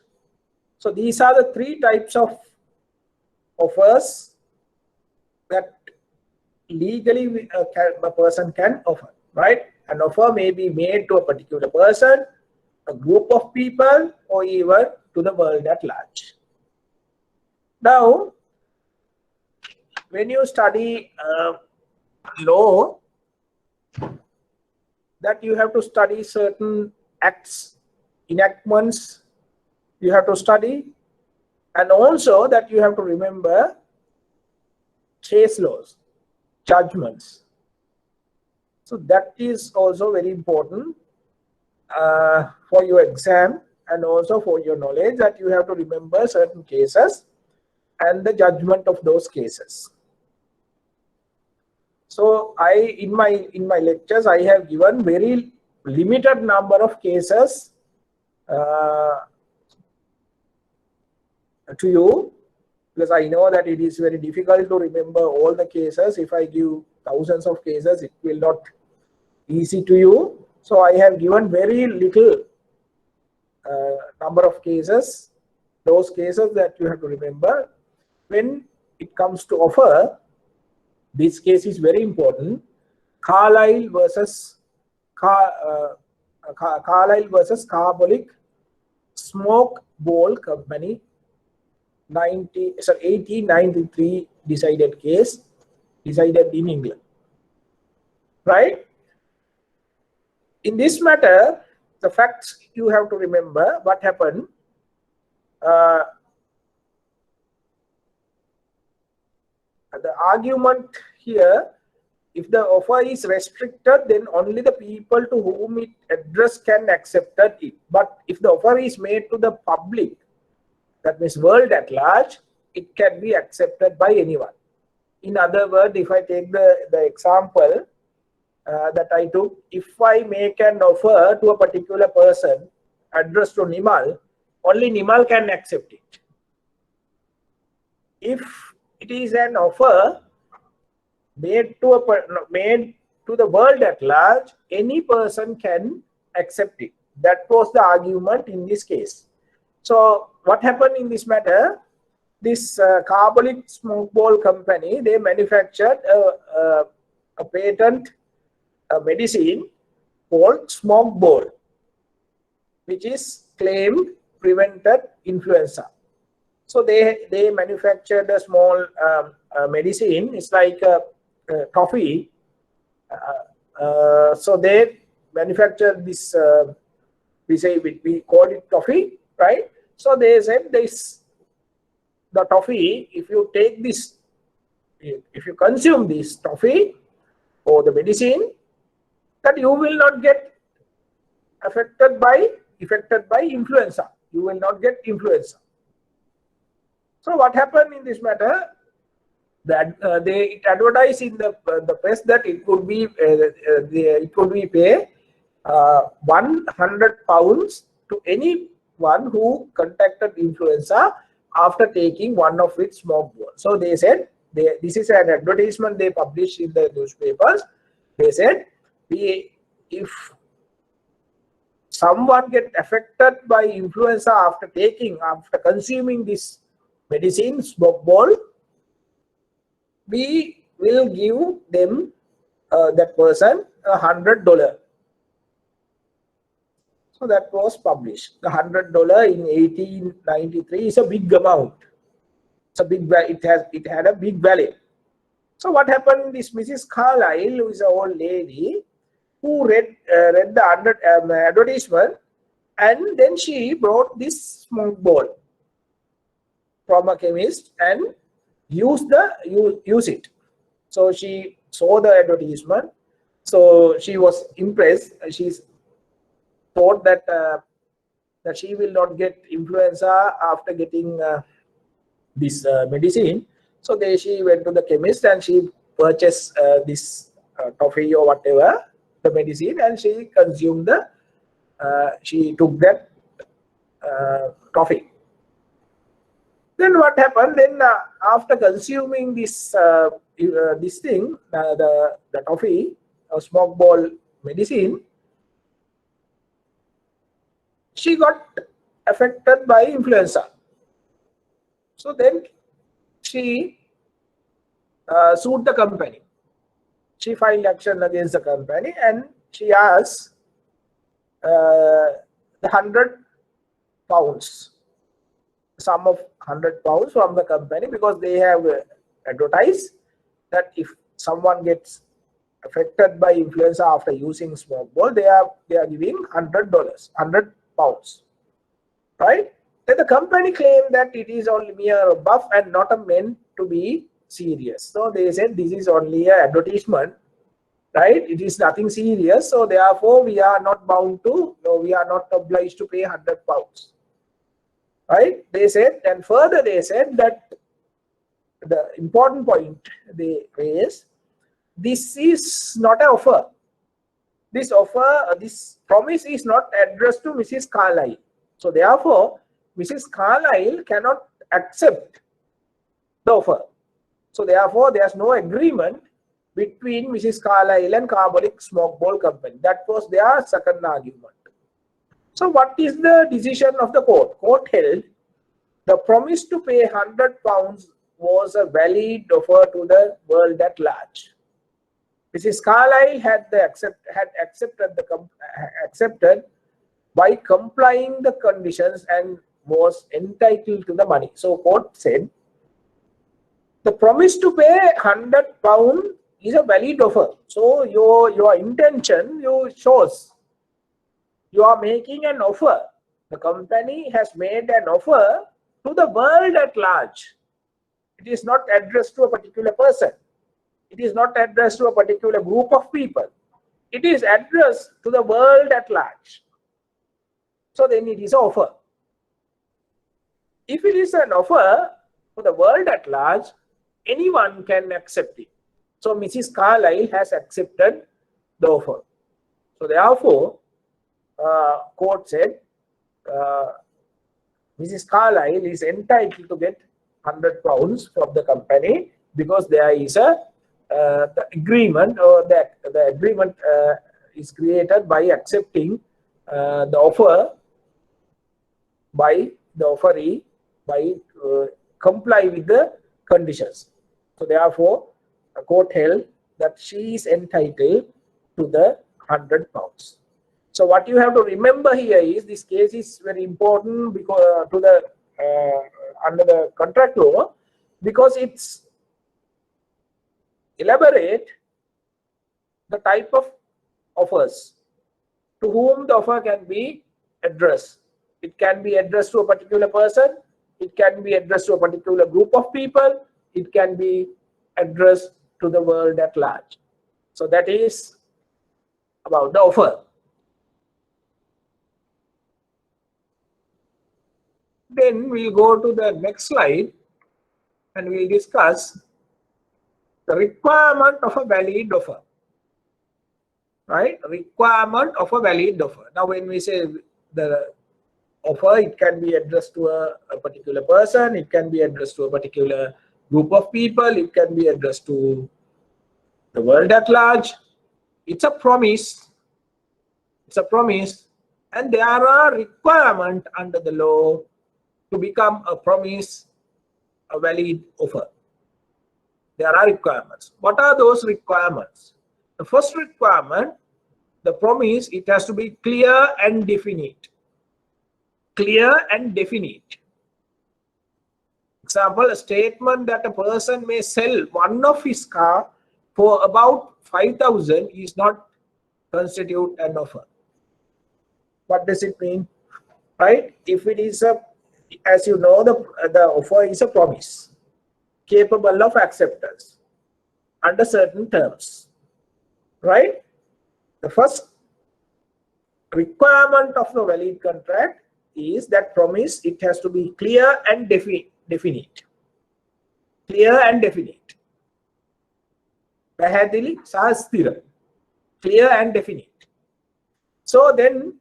So these are the three types of offers that legally a person can offer, right? An offer may be made to a particular person, a group of people, or even to the world at large. Now, when you study law, that you have to study certain acts, enactments, you have to study, and also that you have to remember case laws, judgments. So that is also very important for your exam, and also for your knowledge, that you have to remember certain cases and the judgment of those cases. So in my lectures, I have given very limited number of cases to you, because I know that it is very difficult to remember all the cases. If I give thousands of cases, it will not be easy to you. So I have given very little number of cases, those cases that you have to remember. When it comes to offer, this case is very important. Carlyle versus Carbolic Smoke Bowl Company, 1893 decided case, decided in England, right? In this matter, the facts you have to remember what happened. The argument here if the offer is restricted, then only the people to whom it addressed can accept it. But if the offer is made to the public, that means world at large, it can be accepted by anyone. In other words, if I take the example that I took, if I make an offer to a particular person addressed to Nimal, only Nimal can accept it. If it is an offer made to the world at large, any person can accept it. That was the argument in this case. So what happened in this matter? This carbolic smoke ball company, they manufactured a patent medicine called smoke ball, which is claimed prevented influenza. So they manufactured a small medicine. It's like a toffee. So they manufactured this. We call it toffee, right? So they said the toffee. If you take this, if you consume this toffee or the medicine, that you will not get affected by influenza. You will not get influenza. So what happened in this matter? That they advertised in the press that it could be pay £100 to anyone who contracted influenza after taking one of its smoke balls. So they said this is an advertisement they published in the newspapers. They said if someone get affected by influenza after consuming this medicine smoke ball, we will give them that person $100. So that was published. The $100 in 1893 is a big amount. It's a big. It had a big value. So what happened? This Mrs. Carlyle, who is an old lady, who read the advertisement, and then she brought this smoke ball from a chemist and used it. So she saw the advertisement. So she was impressed. She thought that that she will not get influenza after getting this medicine. So she went to the chemist and she purchased this toffee or whatever, the medicine, and she consumed she took that toffee. Then what happened? Then after consuming this thing, the toffee or smoke ball medicine, she got affected by influenza. So then she sued the company. She filed action against the company and she asked the £100, sum of £100 from the company, because they have advertised that if someone gets affected by influenza after using smoke ball, they are giving £100, £100, right? Then the company claimed that it is only mere buff and not meant to be serious. So they said this is only an advertisement, right? It is nothing serious. So therefore we are not bound to, we are not obliged to pay £100, right? They said, and further they said that the important point they raised, this is not an offer. This promise is not addressed to Mrs. Carlyle. So therefore, Mrs. Carlyle cannot accept the offer. So therefore, there is no agreement between Mrs. Carlyle and Carbolic Smoke Ball Company. That was their second argument. So what is the decision of the court? Court held the promise to pay £100 was a valid offer to the world at large. Mrs. Carlyle had accepted by complying the conditions and was entitled to the money. So court said the promise to pay £100 is a valid offer. So your intention shows you are making an offer. The company has made an offer to the world at large. It is not addressed to a particular person. It is not addressed to a particular group of people. It is addressed to the world at large. So then it is an offer. If it is an offer for the world at large, anyone can accept it. So Mrs. Carlyle has accepted the offer. So therefore, court said, Mrs. Carlyle is entitled to get £100 from the company because there is a the agreement, or the agreement is created by accepting the offer by the offeree by comply with the conditions. So therefore, the court held that she is entitled to the £100. So what you have to remember here is this case is very important because to the under the contract law, because it's elaborate the type of offers to whom the offer can be addressed. It can be addressed to a particular person, it can be addressed to a particular group of people, it can be addressed to the world at large. So that is about the offer. Then we'll go to the next slide and we'll discuss the requirement of a valid offer. Right? Requirement of a valid offer. Now when we say the offer, it can be addressed to a particular person, it can be addressed to a particular group of people, it can be addressed to the world at large. It's a promise. It's a promise, and there are requirements under the law to become a promise, a valid offer. There are requirements. What are those requirements? The first requirement, the promise, it has to be clear and definite. Clear and definite. Example, a statement that a person may sell one of his car for about 5,000 is not constitute an offer. What does it mean? Right? If it is a, as you know, the offer is a promise capable of acceptance under certain terms. Right? The first requirement of the valid contract is that promise, it has to be clear and definite. Clear and definite. Pahadili sahasthira. Clear and definite. So then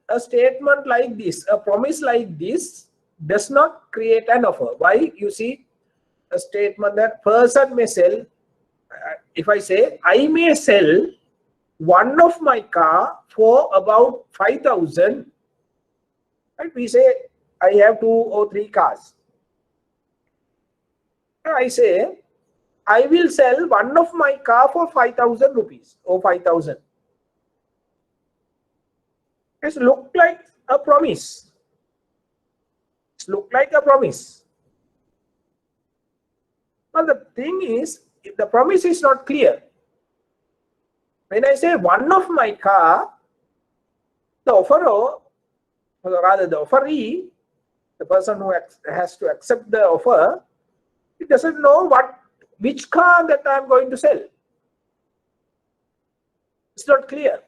a statement like this, a promise like this does not create an offer. Why? You see, a statement that person may sell, if I say I may sell one of my car for about 5,000, right? We say I have 2 or 3 cars. I say I will sell one of my car for 5,000 rupees or 5,000. It looks like a promise. It looks like a promise. But the thing is, if the promise is not clear, when I say one of my car, the offeror, or rather the offeree, the person who has to accept the offer, he doesn't know which car that I am going to sell. It's not clear.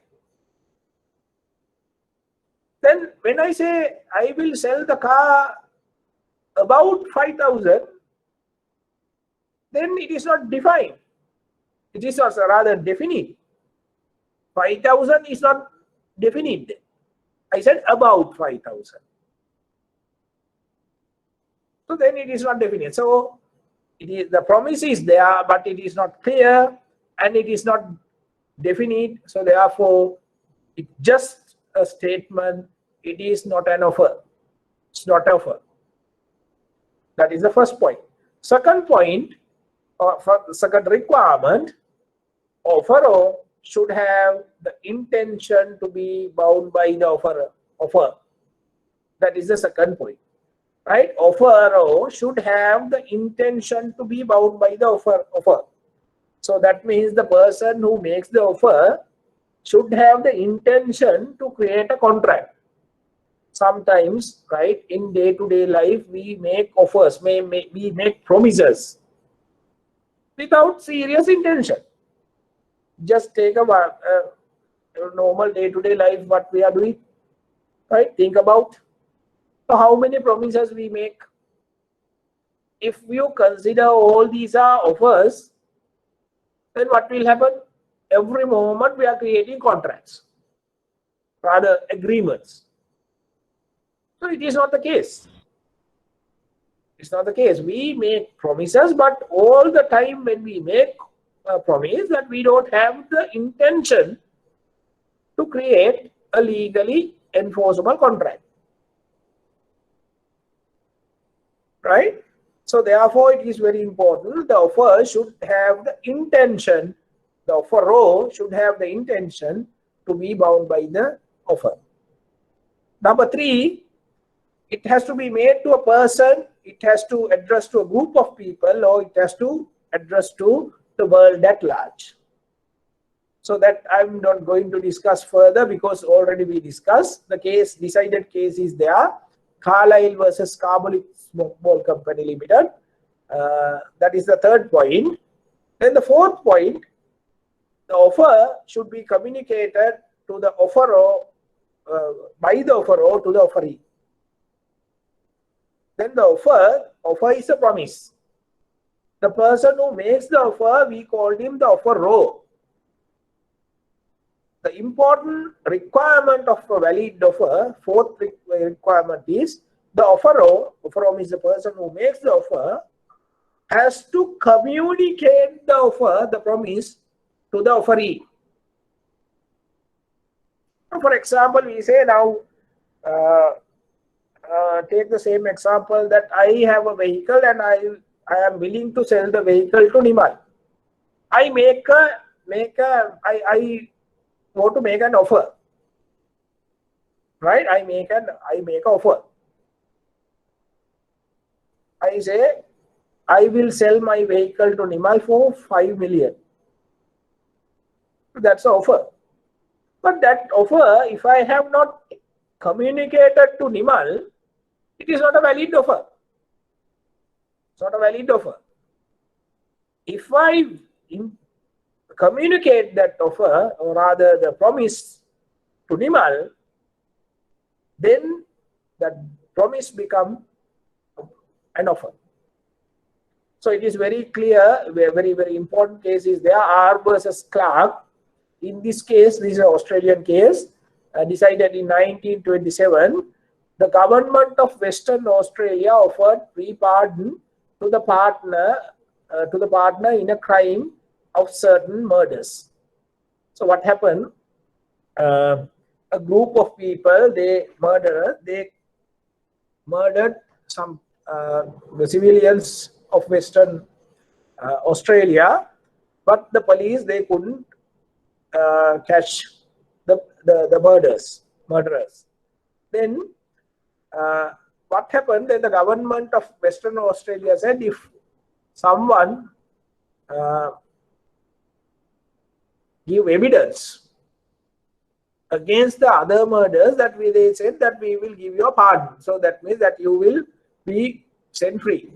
Then when I say I will sell the car about 5,000, then it is not defined. It is also rather definite. 5,000 is not definite. I said about 5,000. So then it is not definite. So it is, the promise is there, but it is not clear and it is not definite. So therefore, it's just a statement. It is not an offer. It's not an offer. That is the first point. Second point, or second requirement, offeror should have the intention to be bound by the offer. That is the second point. Right? Offeror should have the intention to be bound by the offer. So that means the person who makes the offer should have the intention to create a contract. Sometimes, right, in day-to-day life, we make offers, we make promises. without serious intention. Just take a normal day-to-day life, what we are doing, right? Think about how many promises we make. If you consider all these are offers, then what will happen? Every moment we are creating contracts, rather agreements. So it is not the case. It's not the case. We make promises, but all the time when we make a promise, that we don't have the intention to create a legally enforceable contract. Right? So therefore, it is very important. The offer should have the intention, the offeror should have the intention to be bound by the offer. Number 3, it has to be made to a person, it has to address to a group of people, or it has to address to the world at large. So that I'm not going to discuss further, because already we discussed. The case, decided case is there. Carlyle versus Carbolic Small Company Limited. That is the 3rd point. Then the 4th point, the offer should be communicated to the offeror, by the offeror to the offeree. Then the offer is a promise. The person who makes the offer, we call him the offeror. The important requirement of a valid offer, 4th requirement is the offeror is the person who makes the offer, has to communicate the offer, the promise, to the offeree. For example, we say now, take the same example that I have a vehicle and I am willing to sell the vehicle to Nimal. I want to make an offer, right? I make an offer. I say I will sell my vehicle to Nimal for 5 million. That's the offer. But that offer, if I have not communicated to Nimal, it is not a valid offer. It's not a valid offer. If I communicate that offer, or rather the promise, to Nimal, then that promise becomes an offer. So it is very clear, very, very important case is there, R versus Clark. In this case, this is an Australian case, decided in 1927. The government of Western Australia offered free pardon to the partner in a crime of certain murders. So what happened? A group of people, they murdered some the civilians of Western Australia, but the police, they couldn't catch the murderers. Then what happened? Then the government of Western Australia said, if someone give evidence against the other murders, that they said that we will give you a pardon. So that means that you will be set free.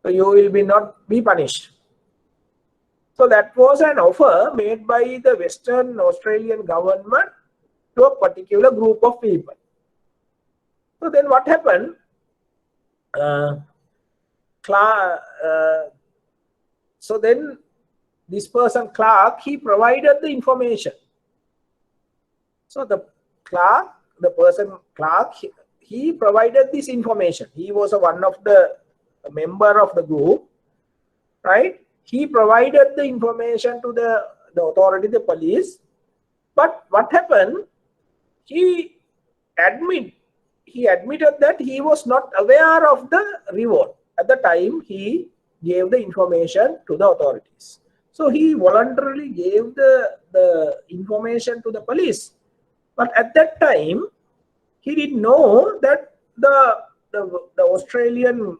So you will not be punished. So that was an offer made by the Western Australian government to a particular group of people. So then what happened? So then this person Clark, he provided the information. So the person Clark, he provided this information. He was one of the member of the group, right? He provided the information to the authority, the police. But what happened? He admitted that he was not aware of the reward at the time he gave the information to the authorities. So he voluntarily gave the information to the police. But at that time, he didn't know that the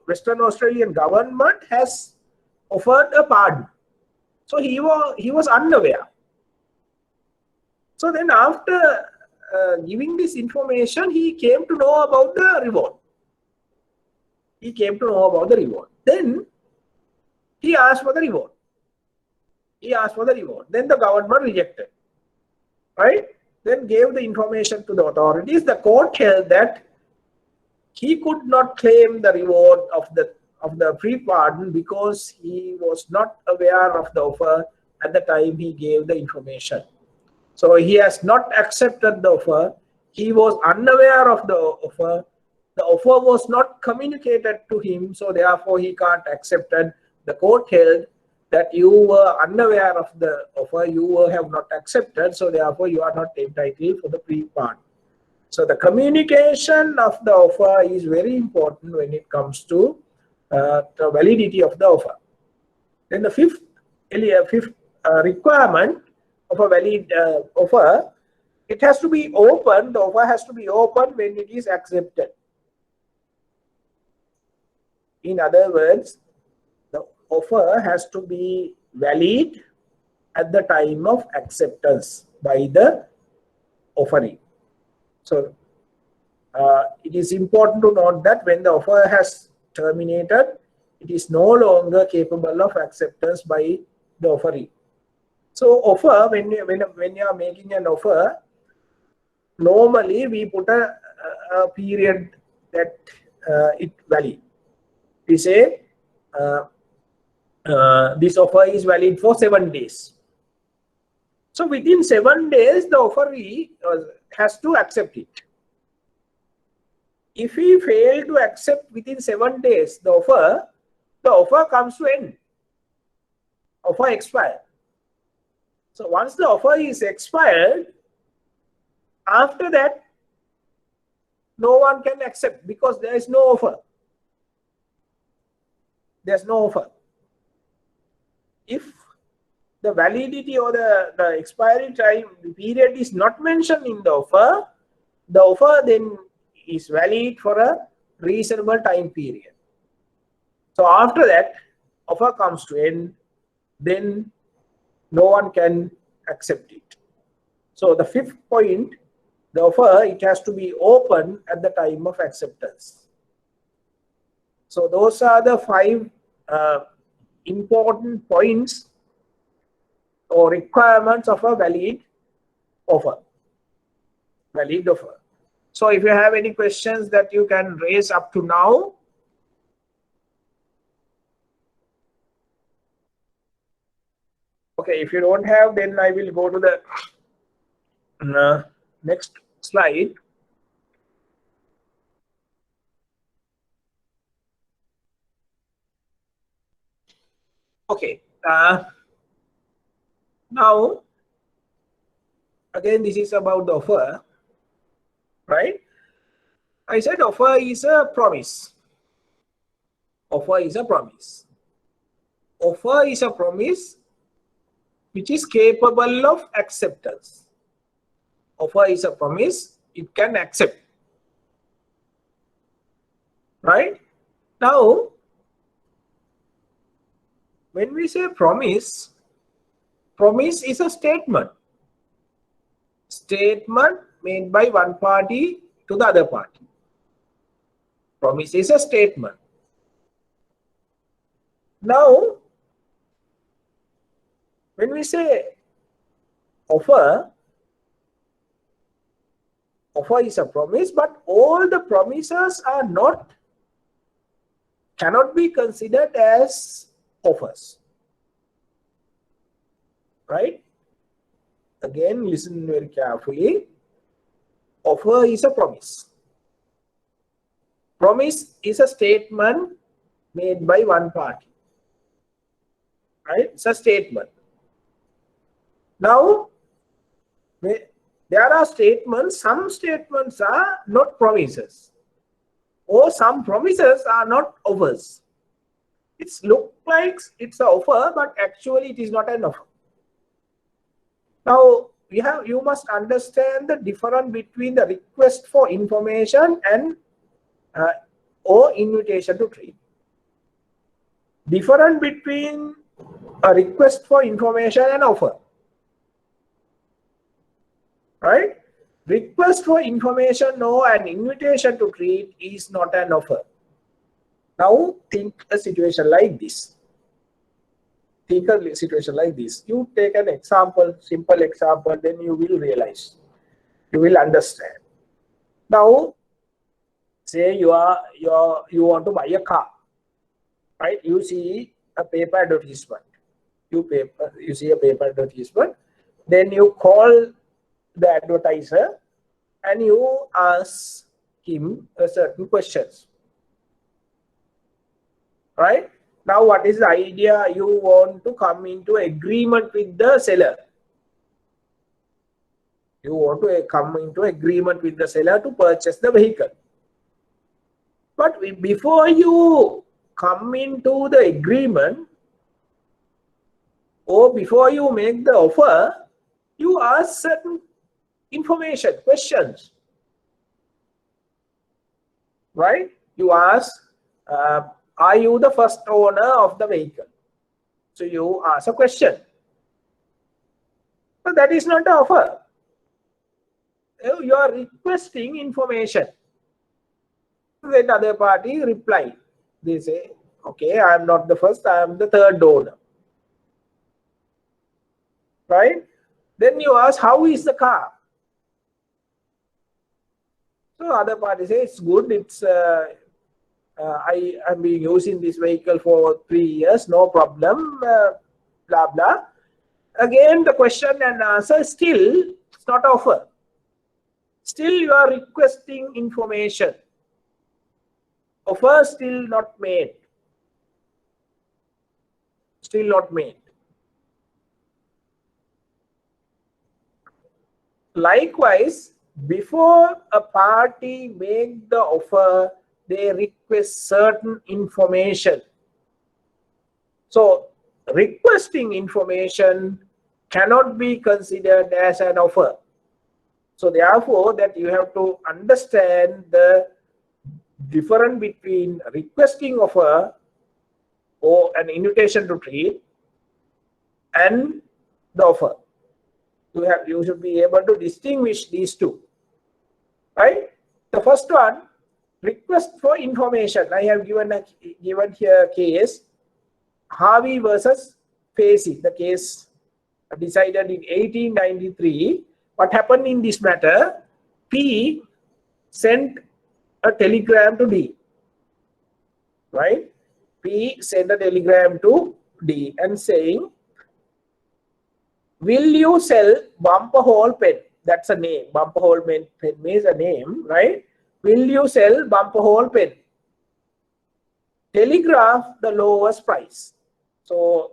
Western Australian government has offered a pardon. So he was unaware. So then after giving this information, he came to know about the reward. Then He asked for the reward. He asked for the reward. Then the government rejected. Right? Then gave the information to the authorities. The court held that he could not claim the reward of the free pardon because he was not aware of the offer at the time he gave the information. So he has not accepted the offer. He was unaware of the offer. The offer was not communicated to him, so therefore he can't accept it. The court held that you were unaware of the offer, you have not accepted, so therefore you are not entitled for the free pardon. So the communication of the offer is very important when it comes to the validity of the offer. Then the fifth requirement of a valid offer, it has to be open. The offer has to be open when it is accepted. In other words, the offer has to be valid at the time of acceptance by the offering. So it is important to note that when the offer has terminated, it is no longer capable of acceptance by the offering. So offer, when you are making an offer, normally we put a period that it valid. We say this offer is valid for 7 days. So within 7 days, the offeree has to accept it. If he fail to accept within 7 days the offer comes to end. Offer expired. So once the offer is expired, after that, no one can accept because there is no offer. There's no offer. If the validity or the expiry time period is not mentioned in the offer then is valid for a reasonable time period. So after that, offer comes to end, then no one can accept it. So the fifth point, the offer, it has to be open at the time of acceptance. So those are the 5 important points or requirements of a valid offer. Valid offer. So if you have any questions that you can raise up to now. Okay, if you don't have, then I will go to the next slide. Okay. Now, again, this is about the offer, right? I said offer is a promise. Offer is a promise. Offer is a promise which is capable of acceptance. Offer is a promise, it can accept. Right? Now, when we say promise, promise is a statement. Statement made by one party to the other party. Promise is a statement. Now, when we say offer, offer is a promise, but all the promises are cannot be considered as offers. Right? Again, listen very carefully. Offer is a promise. Promise is a statement made by one party. Right? It's a statement. Now, there are statements, some statements are not promises, or some promises are not offers. It looks like it's an offer, but actually it is not an offer. Now, you must understand the difference between the request for information and or invitation to trade. Difference between a request for information and offer. Right? Request for information or an invitation to trade is not an offer. Now think a situation like this. think a situation like this. You take an example, simple example, then you will realize, you will understand. Now, say you want to buy a car, right? You see a paper advertisement. You see a paper advertisement. Then you call the advertiser and you ask him a certain questions. Right? Now, what is the idea? You want to come into agreement with the seller. You want to come into agreement with the seller to purchase the vehicle. But before you come into the agreement, or before you make the offer, you ask certain information, questions. Right? You ask, are you the first owner of the vehicle? So you ask a question. But that is not the offer. You are requesting information. Then other party reply. They say, okay, I am not the first, I am the third owner. Right? Then you ask, how is the car? So other party says, it's good, it's I have been using this vehicle for 3 years, no problem, blah blah. Again, the question and answer, still it's not offer. Still you are requesting information. Offer still not made. Still not made. Likewise, before a party make the offer, they request certain information. So requesting information cannot be considered as an offer. So therefore, that you have to understand the difference between requesting offer or an invitation to trade and the offer. You should be able to distinguish these two. Right? The first one, request for information. I have given here a case, Harvey versus Facey, the case decided in 1893. What happened in this matter? P sent a telegram to D. Right? P sent a telegram to D and saying, will you sell bumper hole pen? That's a name. Bumper hole pen means a name, right? Will you sell bumper hole pen? Telegraph the lowest price. So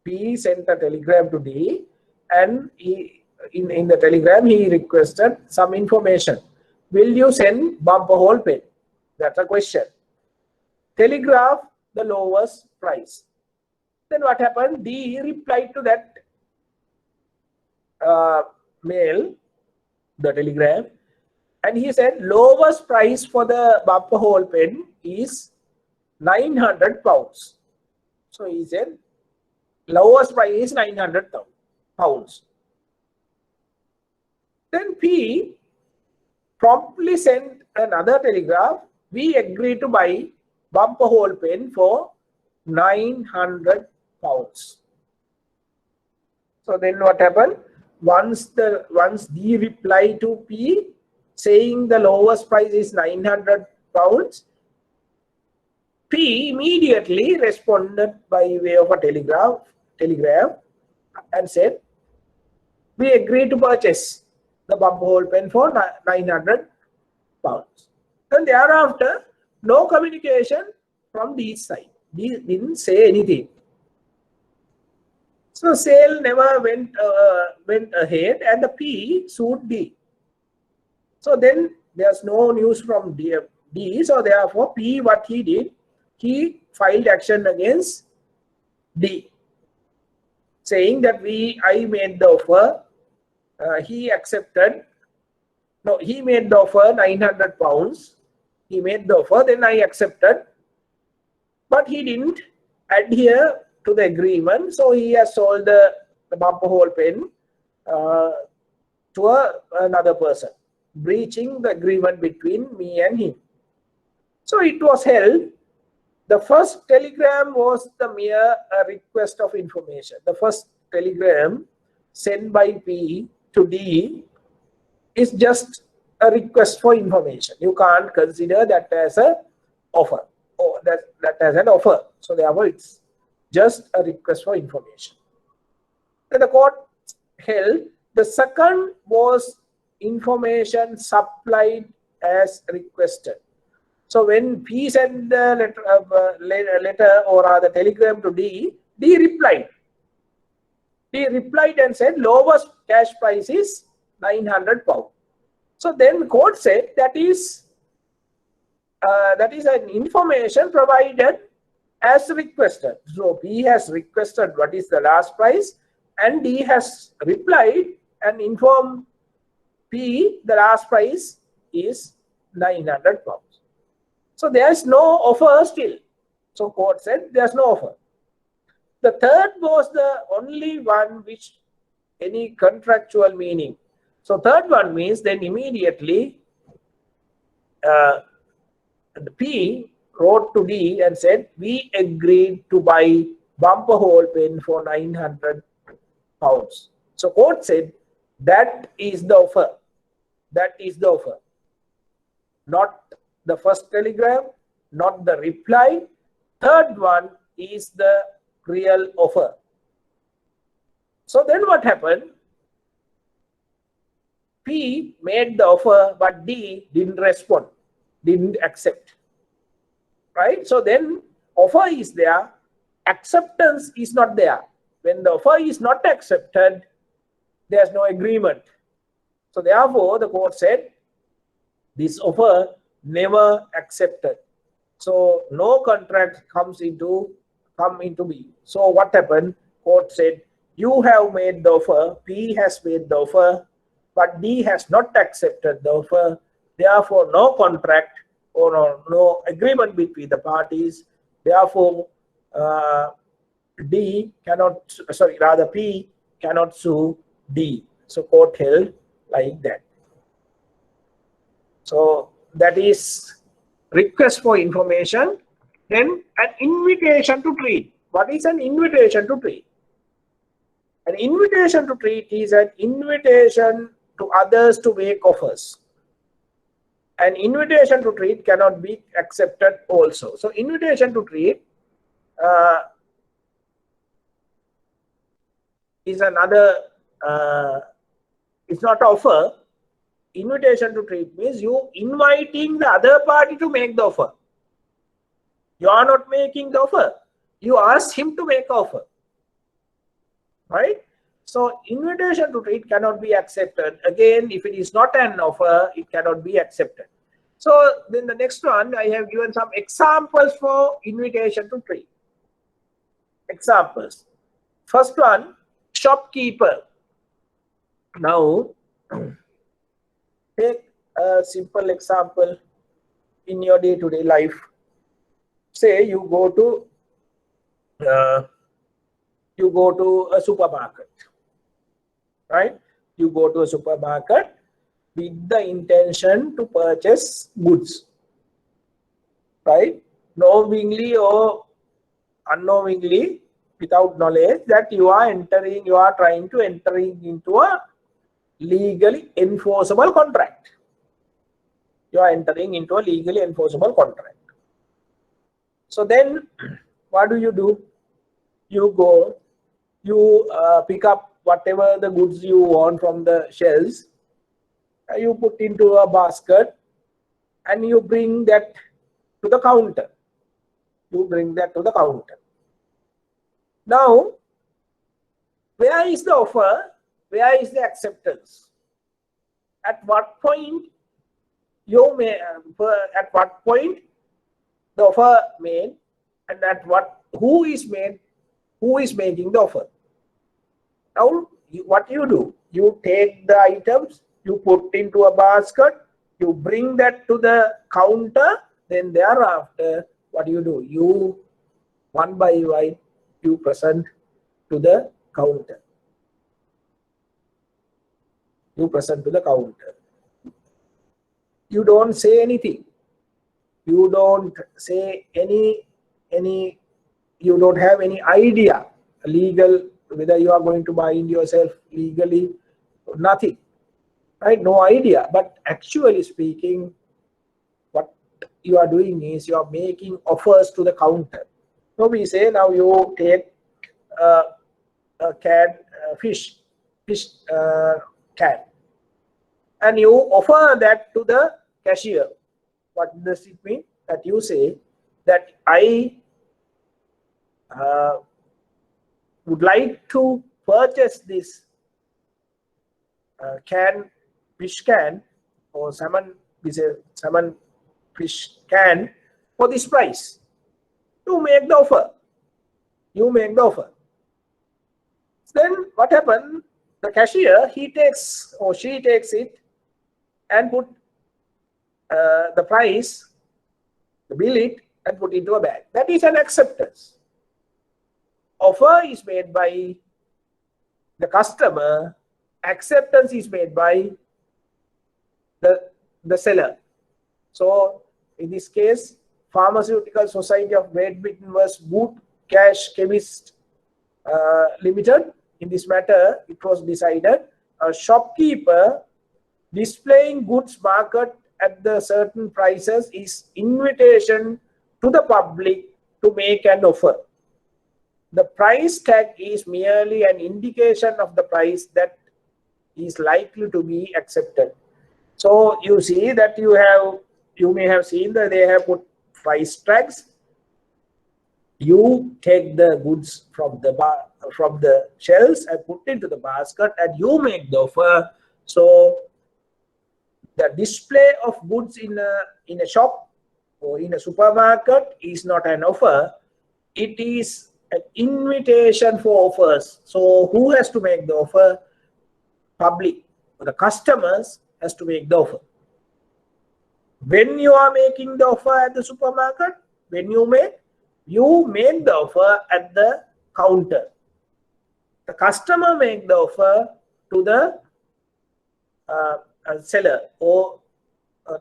P sent a telegram to D, and in the telegram he requested some information. Will you send bumper hole pen? That's a question. Telegraph the lowest price. Then what happened? D replied to that mail, the telegram, and he said lowest price for the bumper hole pen is 900 pounds. So he said lowest price is 900 pounds. Then P promptly sent another telegraph. We agree to buy bumper hole pen for 900 pounds. So then what happened? Once D replied to P saying the lowest price is 900 pounds, P immediately responded by way of a telegram and said, we agree to purchase the bumper hole pen for 900 pounds. And thereafter, no communication from D's side. D didn't say anything. So sale never went ahead, and the P sued D. So then there's no news from D. So therefore, P, what he did, he filed action against D, saying that I made the offer. He accepted. No, he made the offer 900 pounds. He made the offer, then I accepted, but he didn't adhere to the agreement, so he has sold the bumper hole pen to another person, breaching the agreement between me and him. So it was held, The first telegram was the mere request of information. The first telegram sent by P to D is just a request for information. You can't consider that as an offer, or that as an offer. So therefore, it's just a request for information. Then the court held the second was information supplied as requested. So when P sent the letter or the telegram to D, D replied. D replied and said lowest cash price is £900. So then court said that is an information provided as requested. So P has requested what is the last price, and D has replied and informed P the last price is £900. So there is no offer still. So court said there is no offer. The third was the only one which any contractual meaning. So third one means then immediately P wrote to D and said, we agreed to buy bumper hole pen for £900. So court said that is the offer. That is the offer. Not the first telegram, not the reply. Third one is the real offer. So then what happened? P made the offer, but D didn't respond, didn't accept. Right? So then offer is there, acceptance is not there. When the offer is not accepted, there's no agreement. So therefore, the court said this offer never accepted. So no contract come into being. So what happened? Court said you have made the offer, P has made the offer, but D has not accepted the offer. Therefore, no contract or no agreement between the parties. Therefore, P cannot sue D. So court held like that. So that is request for information. Then an invitation to treat. What is an invitation to treat? An invitation to treat is an invitation to others to make offers. An invitation to treat cannot be accepted also. So invitation to treat is another, it's not offer. Invitation to treat means you inviting the other party to make the offer. You are not making the offer. You ask him to make offer. Right? So invitation to treat cannot be accepted. Again, if it is not an offer, it cannot be accepted. So then the next one, I have given some examples for invitation to treat. Examples. First one, shopkeeper. Now, take a simple example in your day-to-day life. Say you go to a supermarket, right? You go to a supermarket with the intention to purchase goods, right? Knowingly or unknowingly, without knowledge, that you are trying to enter into a legally enforceable contract. You are entering into a legally enforceable contract. So then what do? You go, you pick up whatever the goods you want from the shelves, you put into a basket and you bring that to the counter. You bring that to the counter. Now, where is the offer? Where is the acceptance? At what point the offer made, and who is making the offer? Now, what do? You take the items, you put into a basket, you bring that to the counter, then thereafter, what do? You, one by one, you present to the counter. You present to the counter. You don't say anything. You don't say any you don't have any idea legal whether you are going to bind yourself legally, nothing, right? No idea. But actually speaking, what you are doing is you are making offers to the counter. So we say now you take a canned fish can, and you offer that to the cashier. What does it mean? That you say that I would like to purchase this fish can or salmon fish can for this price. You make the offer. Then what happened? The cashier, he takes or she takes it and put the price, bill it, and put it into a bag. That is an acceptance. Offer is made by the customer. Acceptance is made by the seller. So in this case, Pharmaceutical Society of Great Britain was Boot Cash Chemist Limited. In this matter, it was decided a shopkeeper displaying goods marketed at the certain prices is invitation to the public to make an offer. The price tag is merely an indication of the price that is likely to be accepted. So you see that you may have seen that they have put price tags. You take the goods from the shelves and put into the basket, and you make the offer. So the display of goods in a shop or in a supermarket is not an offer. It is an invitation for offers. So who has to make the offer? Public. The customers has to make the offer. When you are making the offer at the supermarket, when you make the offer at the counter. The customer make the offer to the seller or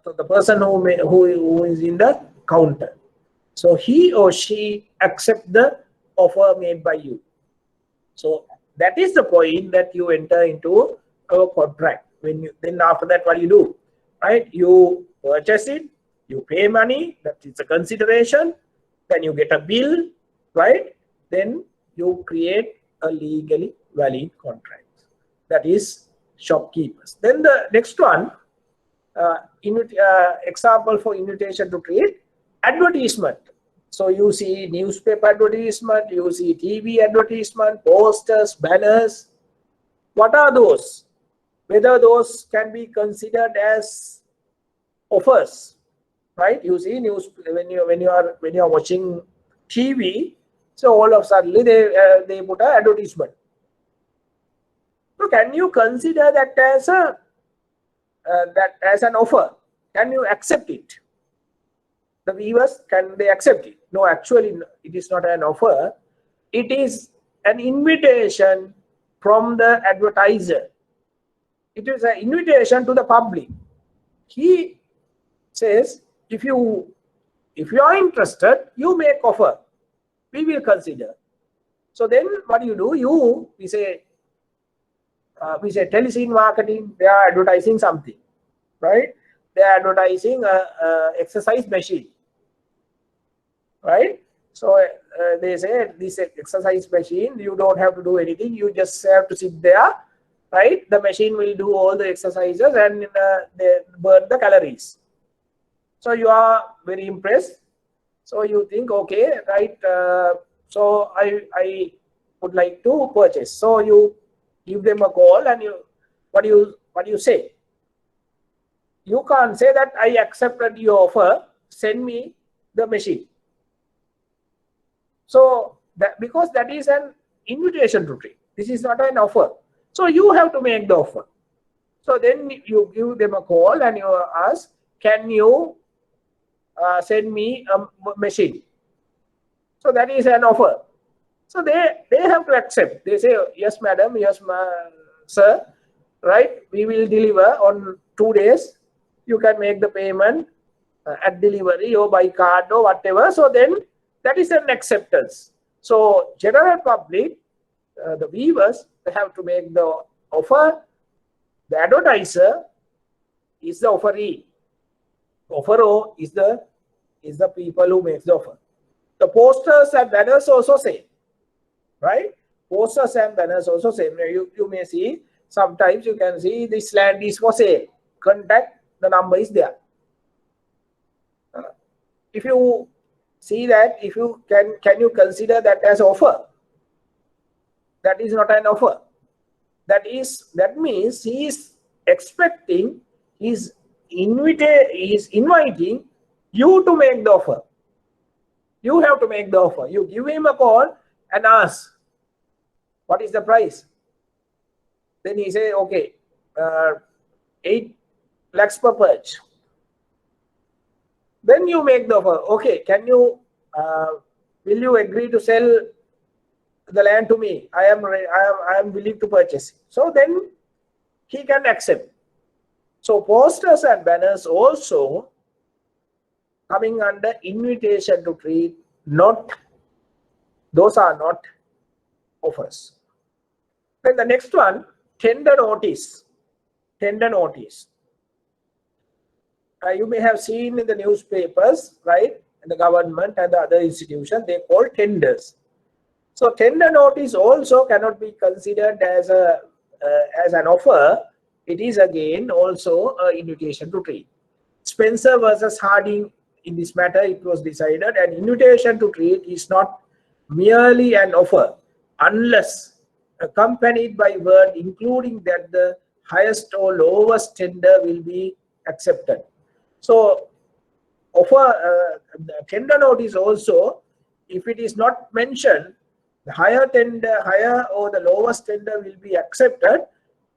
to the person who is in the counter. So he or she accept the offer made by you. So that is the point that you enter into a contract. Then after that, what you do, right? You purchase it, you pay money, that is a consideration. Then you get a bill, right? Then you create a legally valid contract. That is shopkeepers. Then the next one, example for invitation to trade, advertisement. So you see newspaper advertisement, you see TV advertisement, posters, banners. What are those? Whether those can be considered as offers, right? You see news when you are watching TV, so all of a sudden they put an advertisement. So can you consider that as an offer? Can you accept it? The viewers, can they accept it? No, actually it is not an offer. It is an invitation from the advertiser. It is an invitation to the public. He says, if you are interested, you make offer. We will consider. So then what do? We say telecine marketing. They are advertising something, right? They are advertising a exercise machine, right? So they say this exercise machine, you don't have to do anything. You just have to sit there, right? The machine will do all the exercises and they burn the calories. So you are very impressed. So you think, okay, right? So I would like to purchase. So you give them a call, and what do you say? You can't say that I accepted your offer. Send me the machine. So because that is an invitation to trade. This is not an offer. So you have to make the offer. So then you give them a call and you ask, can you send me a machine? So that is an offer. So they have to accept. They say, yes, madam, yes, sir, right? We will deliver on 2 days. You can make the payment at delivery or by card or whatever. So then that is an acceptance. So general public, the viewers, they have to make the offer. The advertiser is the offeree. Offeror is the people who makes the offer. The posters and banners also same, right? Posters and banners also same. You may see, sometimes you can see this land is for sale. Contact, the number is there. If you see that, if you can you consider that as offer? That is not an offer. That means he is expecting, he is inviting you to make the offer. You have to make the offer. You give him a call and ask, what is the price? Then he say, okay, 8 lakhs per perch. Then you make the offer. Okay, can you, will you agree to sell the land to me? I am willing to purchase. So then he can accept. So posters and banners also coming under invitation to trade, those are not offers. Then the next one, tender notice. Tender notice. You may have seen in the newspapers, right? In the government and the other institutions, they call tenders. So tender notice also cannot be considered as an offer. It is again also an invitation to trade. Spencer versus Harding, in this matter, it was decided an invitation to trade is not merely an offer unless accompanied by word including that the highest or lowest tender will be accepted. So offer, tender notice also, if it is not mentioned, the higher or the lowest tender will be accepted,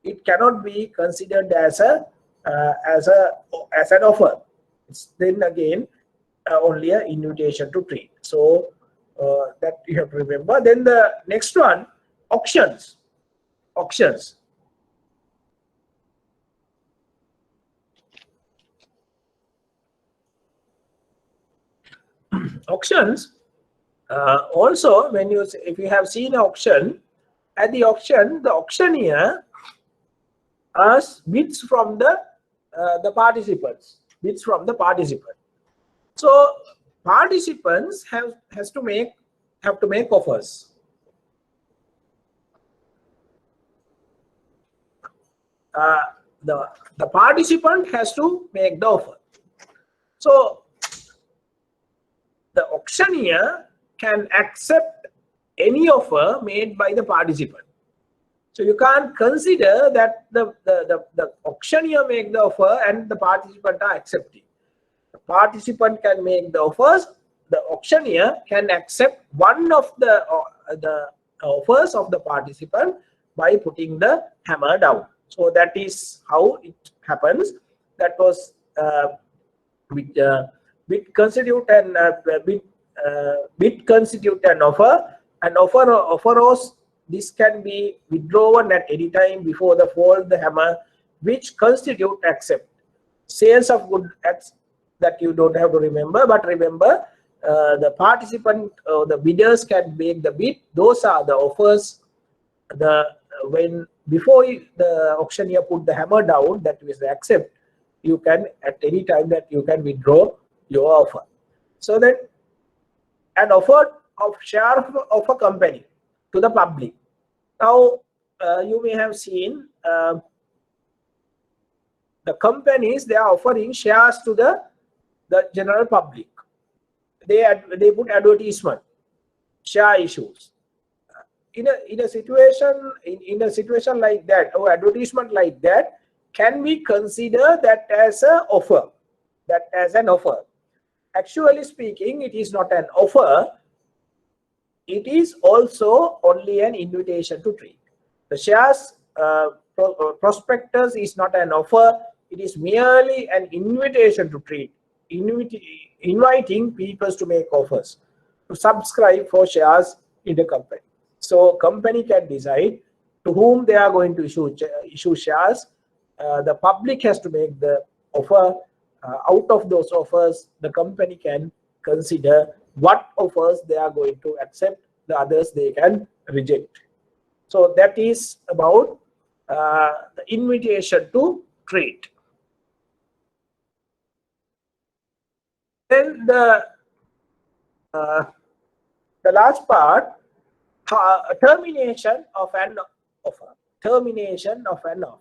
it cannot be considered as an offer. It's then again only an invitation to trade. So that you have to remember. Then the next one, auctions. Auctions. Auctions also, when you, if you have seen auction, at the auction, the auctioneer asks bids from the participants. Bids from the participant. So participants have to make offers. The participant has to make the offer. So the auctioneer can accept any offer made by the participant. So you can't consider that the auctioneer make the offer and the participant are accepting. The participant can make the offers. The auctioneer can accept one of the offers of the participant by putting the hammer down. So that is how it happens. That was bid constitute an offer. An offerors, this can be withdrawn at any time before the fall of the hammer, which constitute accept. Sales of goods, that you don't have to remember, but remember the participant, the bidders can make the bid. Those are the offers. Before the auctioneer put the hammer down, that is the accept, you can at any time that you can withdraw your offer. So then an offer of share of a company to the public. Now you may have seen the companies, they are offering shares to the general public. They put advertisement, share issues. In a situation like that, or advertisement like that, can we consider that as an offer? That as an offer. Actually speaking, it is not an offer. It is also only an invitation to trade. The shares prospectus is not an offer. It is merely an invitation to trade, inviting people to make offers, to subscribe for shares in the company. So company can decide to whom they are going to issue shares. The public has to make the offer. Out of those offers, the company can consider what offers they are going to accept, the others they can reject. So that is about the invitation to trade. Then the last part, termination of an offer. Termination of an offer.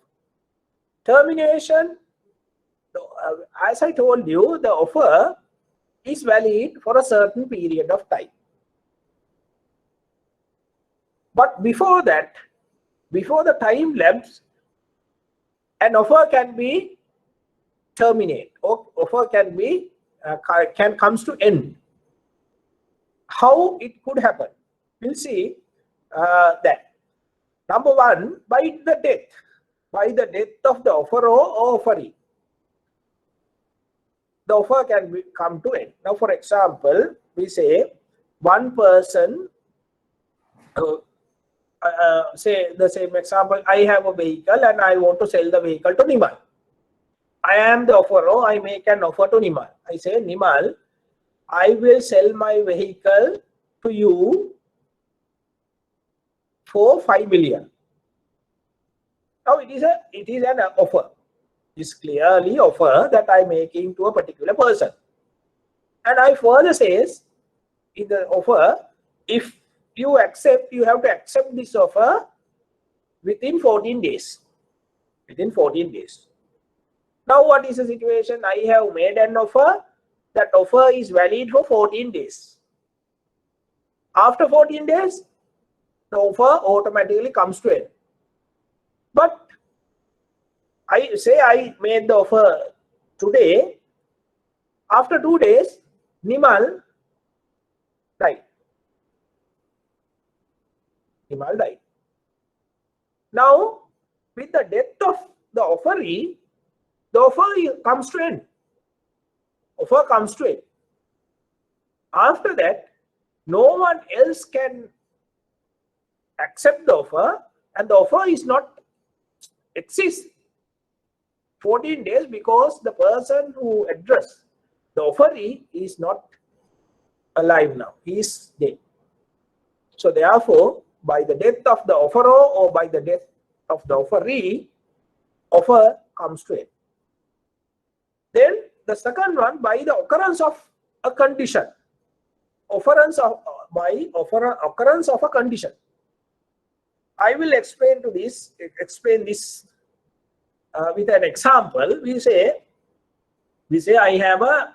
Termination, as I told you, the offer is valid for a certain period of time. But before that, before the time lapse, an offer can be terminated, or offer can be comes to end. How it could happen? We'll see that. Number one, by the death of the offeror or offeree, the offer can come to end. Now, for example, we say one person, say the same example, I have a vehicle and I want to sell the vehicle to Nimal. I am the offeror, I make an offer to Nimal. I say, Nimal, I will sell my vehicle to you for 5 million. Now it is an offer. It's clearly offer that I'm making to a particular person. And I further says in the offer, if you accept, you have to accept this offer within 14 days. Within 14 days. Now what is the situation? I have made an offer. That offer is valid for 14 days. After 14 days, the offer automatically comes to end. But I say I made the offer today. After 2 days, Nimal died. Nimal died. Now, with the death of the offeree, the offer comes to end. Offer comes to end. After that, no one else can accept the offer, and the offer is not exist 14 days because the person who addressed the offeree is not alive now. He is dead. So therefore, by the death of the offerer or by the death of the offeree, offer comes to end. Then the second one, by the occurrence of a condition. Occurrence of a condition. I will explain this with an example. We say I have a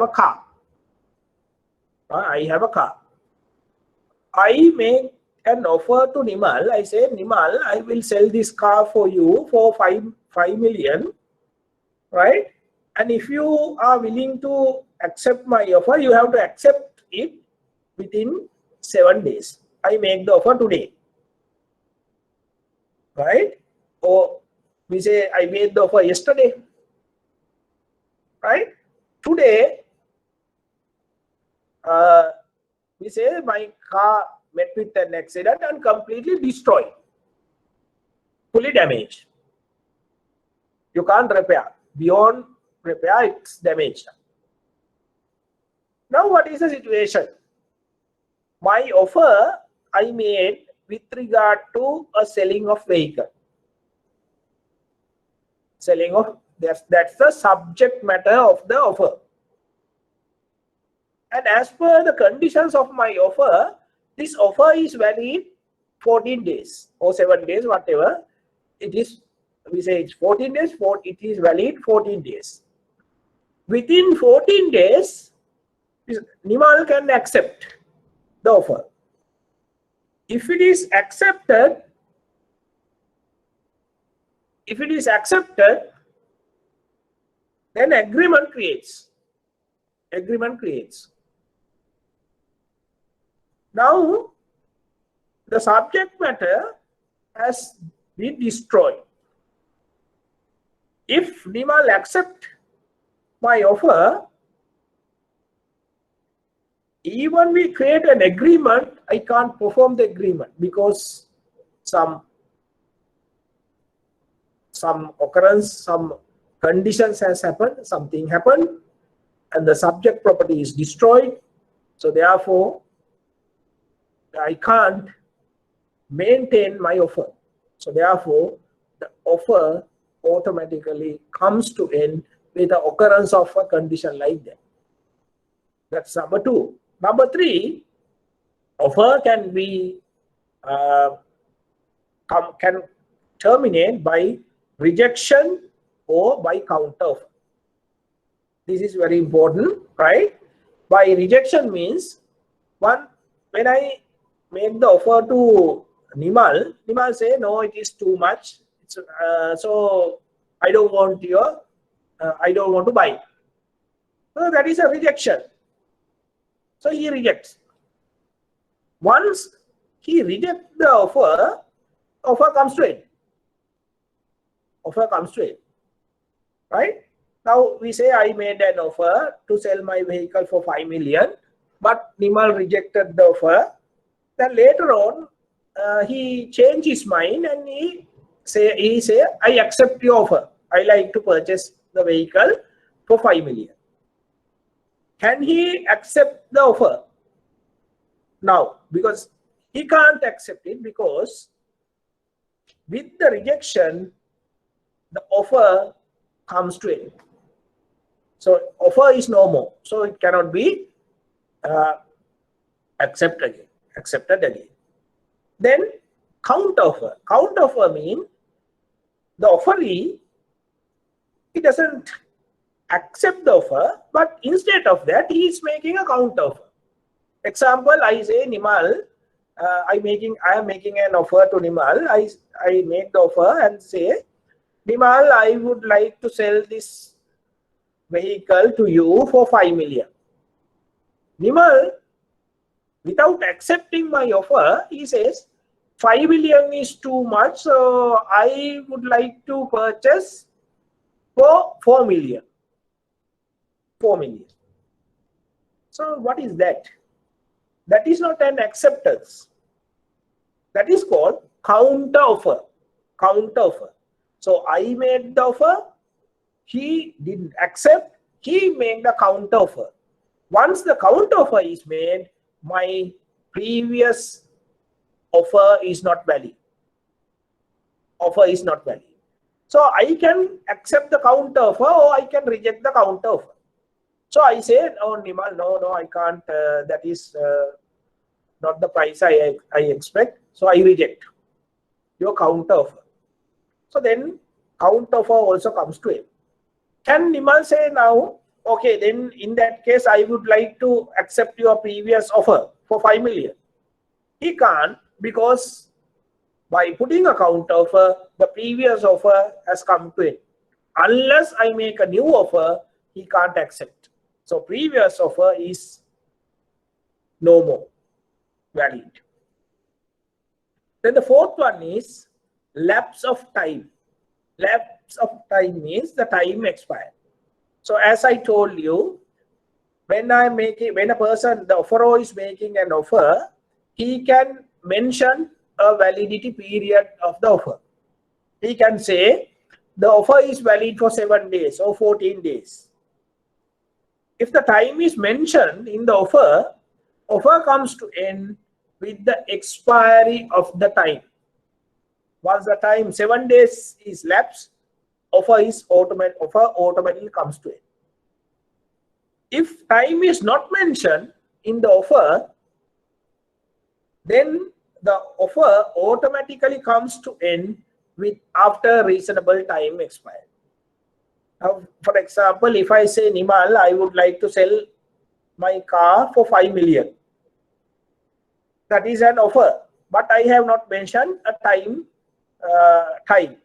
car. I have a car. I make an offer to Nimal. I say, Nimal, I will sell this car for you for 5 million, right? And if you are willing to accept my offer, you have to accept it within 7 days. I make the offer today, right? Or we say I made the offer yesterday, right? Today, we say my car met with an accident and completely destroyed, fully damaged. You can't repair. Beyond repair, it's damaged. Now what is the situation? My offer I made with regard to a selling of vehicle. Selling of, that's the subject matter of the offer. And as per the conditions of my offer, this offer is valid 14 days or 7 days, whatever it is. We say it's 14 days, it is valid 14 days. Within 14 days, Nimal can accept the offer. If it is accepted, then agreement creates. Now, the subject matter has been destroyed. If Nimal accepts my offer, even we create an agreement, I can't perform the agreement because some occurrence, some conditions has happened, something happened, and the subject property is destroyed. So therefore, I can't maintain my offer. So therefore, the offer automatically comes to end with the occurrence of a condition like that. That's number 2. Number 3, offer can be can terminate by rejection or by counter offer. This is very important, right? By rejection means when I make the offer to Nimal say no, it is too much. It's, so I don't want to buy. So that is a rejection. So he rejects. Once he rejects the offer comes to it. Offer comes to it. Right? Now we say I made an offer to sell my vehicle for 5 million, but Nimal rejected the offer. Then later on, he changed his mind and he say I accept your offer. I like to purchase the vehicle for 5 million. Can he accept the offer? Now, because he can't accept it, because with the rejection, the offer comes to it. So offer is no more. So it cannot be accepted again. Then counter offer. Counter offer means the offeree, he doesn't accept the offer, but instead of that, he is making a counter offer. Example, I say Nimal, I am making an offer to Nimal. I make the offer and say, Nimal, I would like to sell this vehicle to you for 5 million. Nimal, without accepting my offer, he says 5 million is too much, so I would like to purchase for 4 million. 4 million. So what is that? That is not an acceptance. That is called counter offer. Counter offer. So I made the offer, he didn't accept, he made the counter offer. Once the counter offer is made, my previous offer is not valid. Offer is not valid. So I can accept the counter offer or I can reject the counter offer. So I say, oh Nimal, no, I can't. That is not the price I expect. So I reject your counter offer. So then counter offer also comes to him. Can Nimal say now, okay, then in that case, I would like to accept your previous offer for 5 million. He can't, because by putting a counter offer, the previous offer has come to him. Unless I make a new offer, he can't accept. So previous offer is no more valid. Then the fourth one is lapse of time. Lapse of time means the time expired. So as I told you, when a person, the offeror is making an offer, he can mention a validity period of the offer. He can say the offer is valid for 7 days or 14 days. If the time is mentioned in the offer comes to end with the expiry of the time. Once the time 7 days is lapsed, offer automatically comes to end. If time is not mentioned in the offer, then the offer automatically comes to end with after reasonable time expired. Now, for example, if I say, Nimal, I would like to sell my car for 5 million. That is an offer, but I have not mentioned a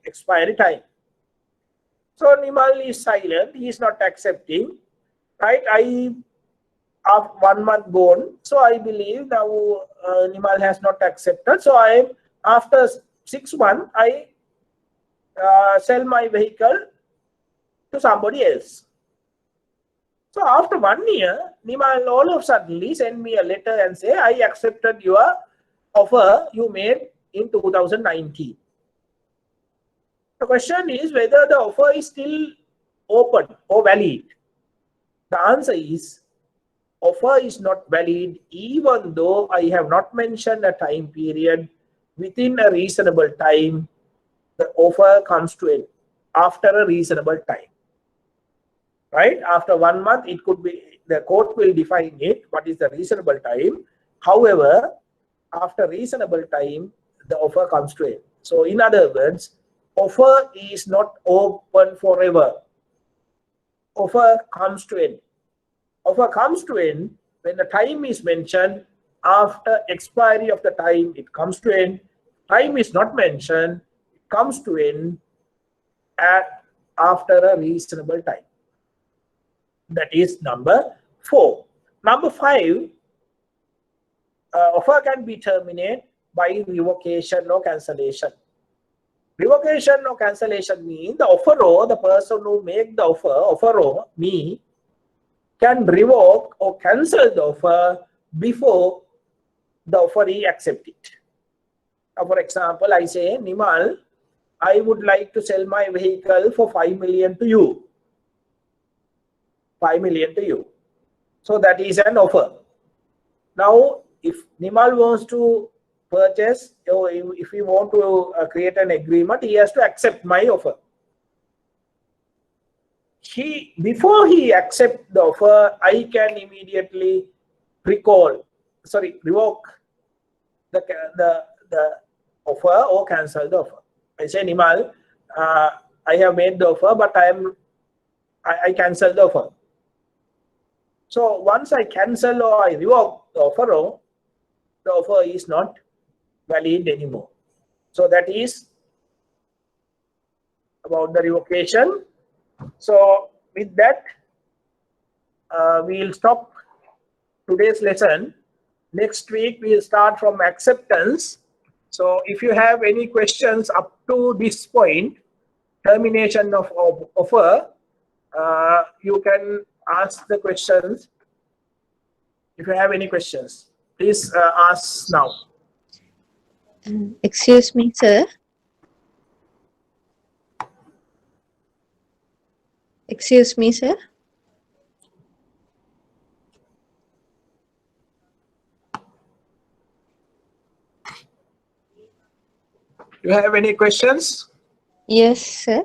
expiry time. So Nimal is silent, he is not accepting, right? After 1 month gone, so I believe now Nimal has not accepted. So after 6 months, I sell my vehicle to somebody else. So after 1 year, Nimal all of a sudden send me a letter and say, I accepted your offer you made in 2019. The question is whether the offer is still open or valid? The answer is offer is not valid even though I have not mentioned a time period. Within a reasonable time, the offer comes to end after a reasonable time. Right? After 1 month, it could be, the court will define it, what is the reasonable time. However, after reasonable time, the offer comes to end. So in other words, offer is not open forever. Offer comes to end. Offer comes to end when the time is mentioned. After expiry of the time, it comes to end. Time is not mentioned, it comes to end after a reasonable time. That is number 4. Number 5, offer can be terminated by revocation or cancellation. Revocation or cancellation means the offeror, the person who make the offer, offeror, me, can revoke or cancel the offer before the offeree accept it. For example, I say, Nimal, I would like to sell my vehicle for 5 million to you. 5 million to you. So that is an offer. Now, if Nimal wants to purchase, or if he want to create an agreement, he has to accept my offer. Before he accepts the offer, I can immediately revoke the offer or cancel the offer. I say, Nimal, I have made the offer, but I cancel the offer. So once I cancel or I revoke the offer is not valid anymore. So that is about the revocation. So with that, we will stop today's lesson. Next week we will start from acceptance. So if you have any questions up to this point, termination of offer, you can ask the questions. If you have any questions, please ask now. Excuse me, sir. Excuse me, sir. You have any questions? Yes, sir.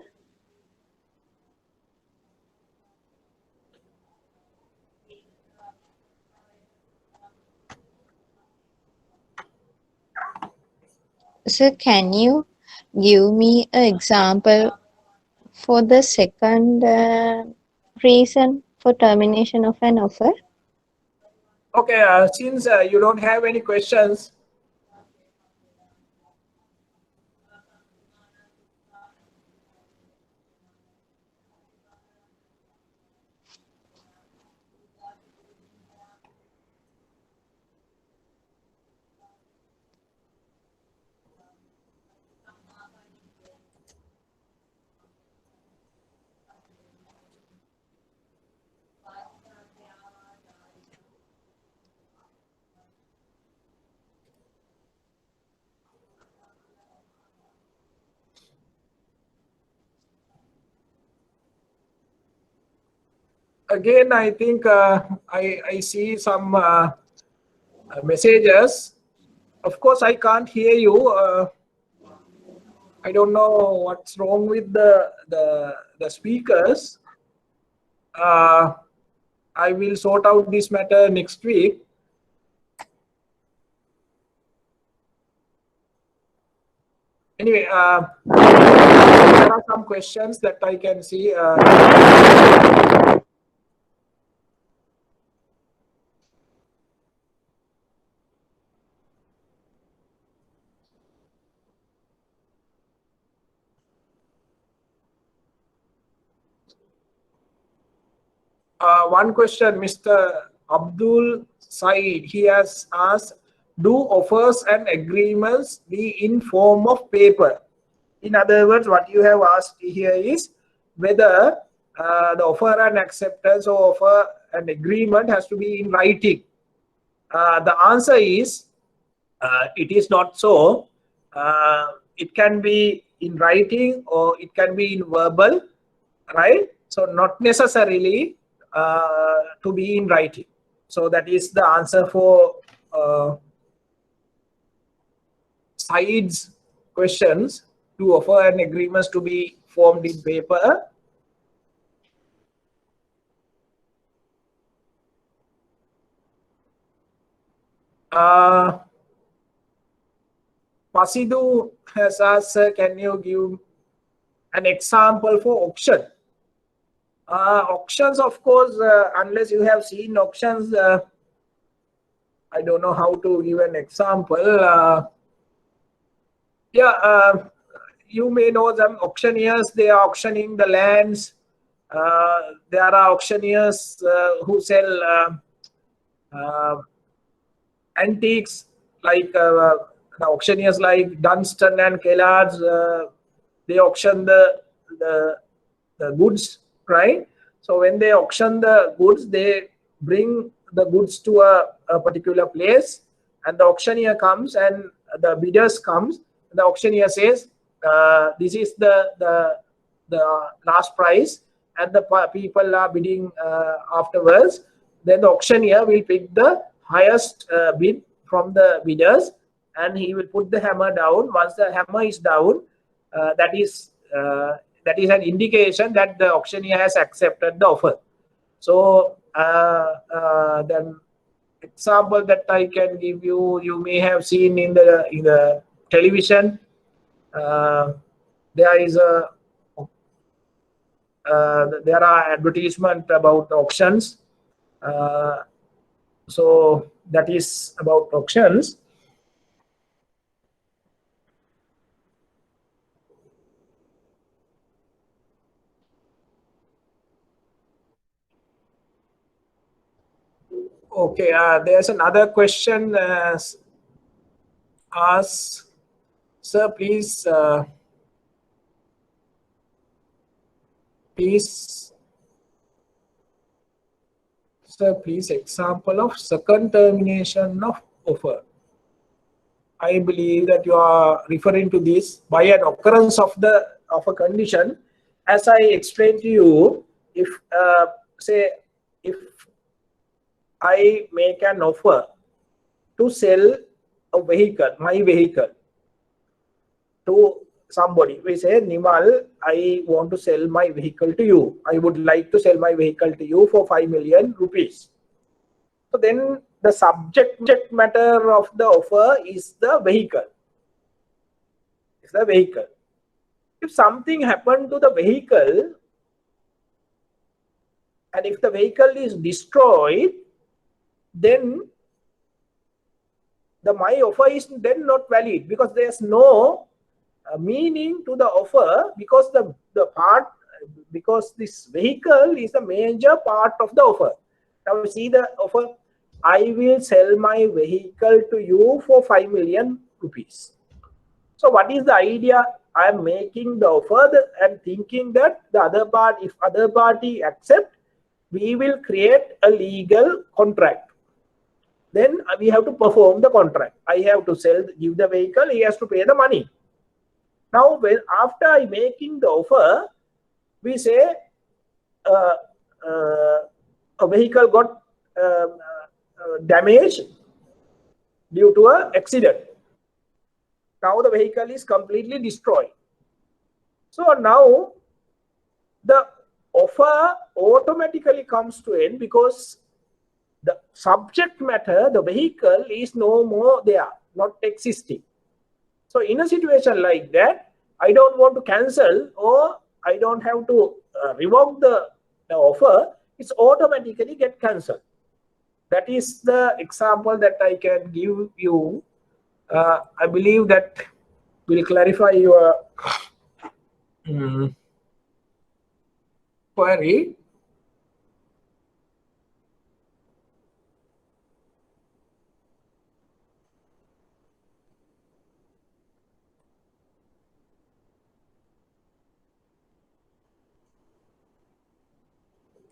Sir, can you give me an example for the second reason for termination of an offer? Okay, since you don't have any questions, again, I think I see some messages. Of course, I can't hear you. I don't know what's wrong with the speakers. I will sort out this matter next week. Anyway, there are some questions that I can see. One question, Mr. Abdul Said, he has asked, do offers and agreements be in form of paper? In other words, what you have asked here is whether the offer and acceptance or offer and agreement has to be in writing. The answer is it is not so. It can be in writing or it can be in verbal, right? So not necessarily to be in writing. So that is the answer for sides questions, to offer an agreement to be formed in paper. Pasidu has asked, sir, can you give an example for auction? Auctions, of course, unless you have seen auctions, I don't know how to give an example. You may know some auctioneers, they are auctioning the lands. There are auctioneers who sell antiques, like the auctioneers like Dunstan and Kellards. They auction the goods, right? So when they auction the goods, they bring the goods to a particular place, and the auctioneer comes and the bidders comes. The auctioneer says, this is the last price, and the people are bidding afterwards. Then the auctioneer will pick the highest bid from the bidders, and he will put the hammer down. Once the hammer is down, that is an indication that the auctioneer has accepted the offer. So then example that I can give you, you may have seen in the television. There is there are advertisements about auctions. So that is about auctions. Okay, there's another question asked, sir, please example of second termination of offer. I believe that you are referring to this by an occurrence of a condition. As I explained to you, if say if I make an offer to sell a vehicle, my vehicle, to somebody. We say, Nimal, I want to sell my vehicle to you. I would like to sell my vehicle to you for 5 million rupees. So then the subject matter of the offer is the vehicle. It's the vehicle. If something happened to the vehicle, and if the vehicle is destroyed, then my offer is then not valid, because there's no meaning to the offer, because because this vehicle is a major part of the offer. Now we see the offer, I will sell my vehicle to you for 5 million rupees. So what is the idea? I am making the offer and thinking that the other part, if other party accept, we will create a legal contract. Then we have to perform the contract. I have to give the vehicle, he has to pay the money. Now, after I making the offer, we say a vehicle got damaged due to an accident. Now the vehicle is completely destroyed. So now the offer automatically comes to end, because the subject matter, the vehicle, is no more there, not existing. So in a situation like that, I don't want to cancel, or I don't have to revoke the offer. It's automatically get cancelled. That is the example that I can give you. I believe that will clarify your query.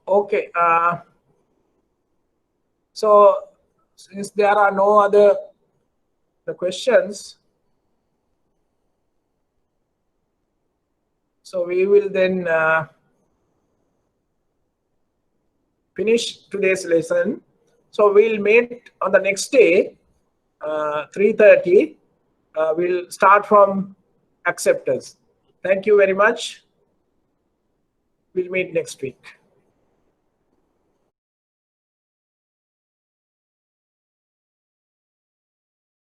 Okay. So since there are no other questions, so we will then finish today's lesson. So we'll meet on the next day, 3:30. We'll start from acceptors. Thank you very much. We'll meet next week.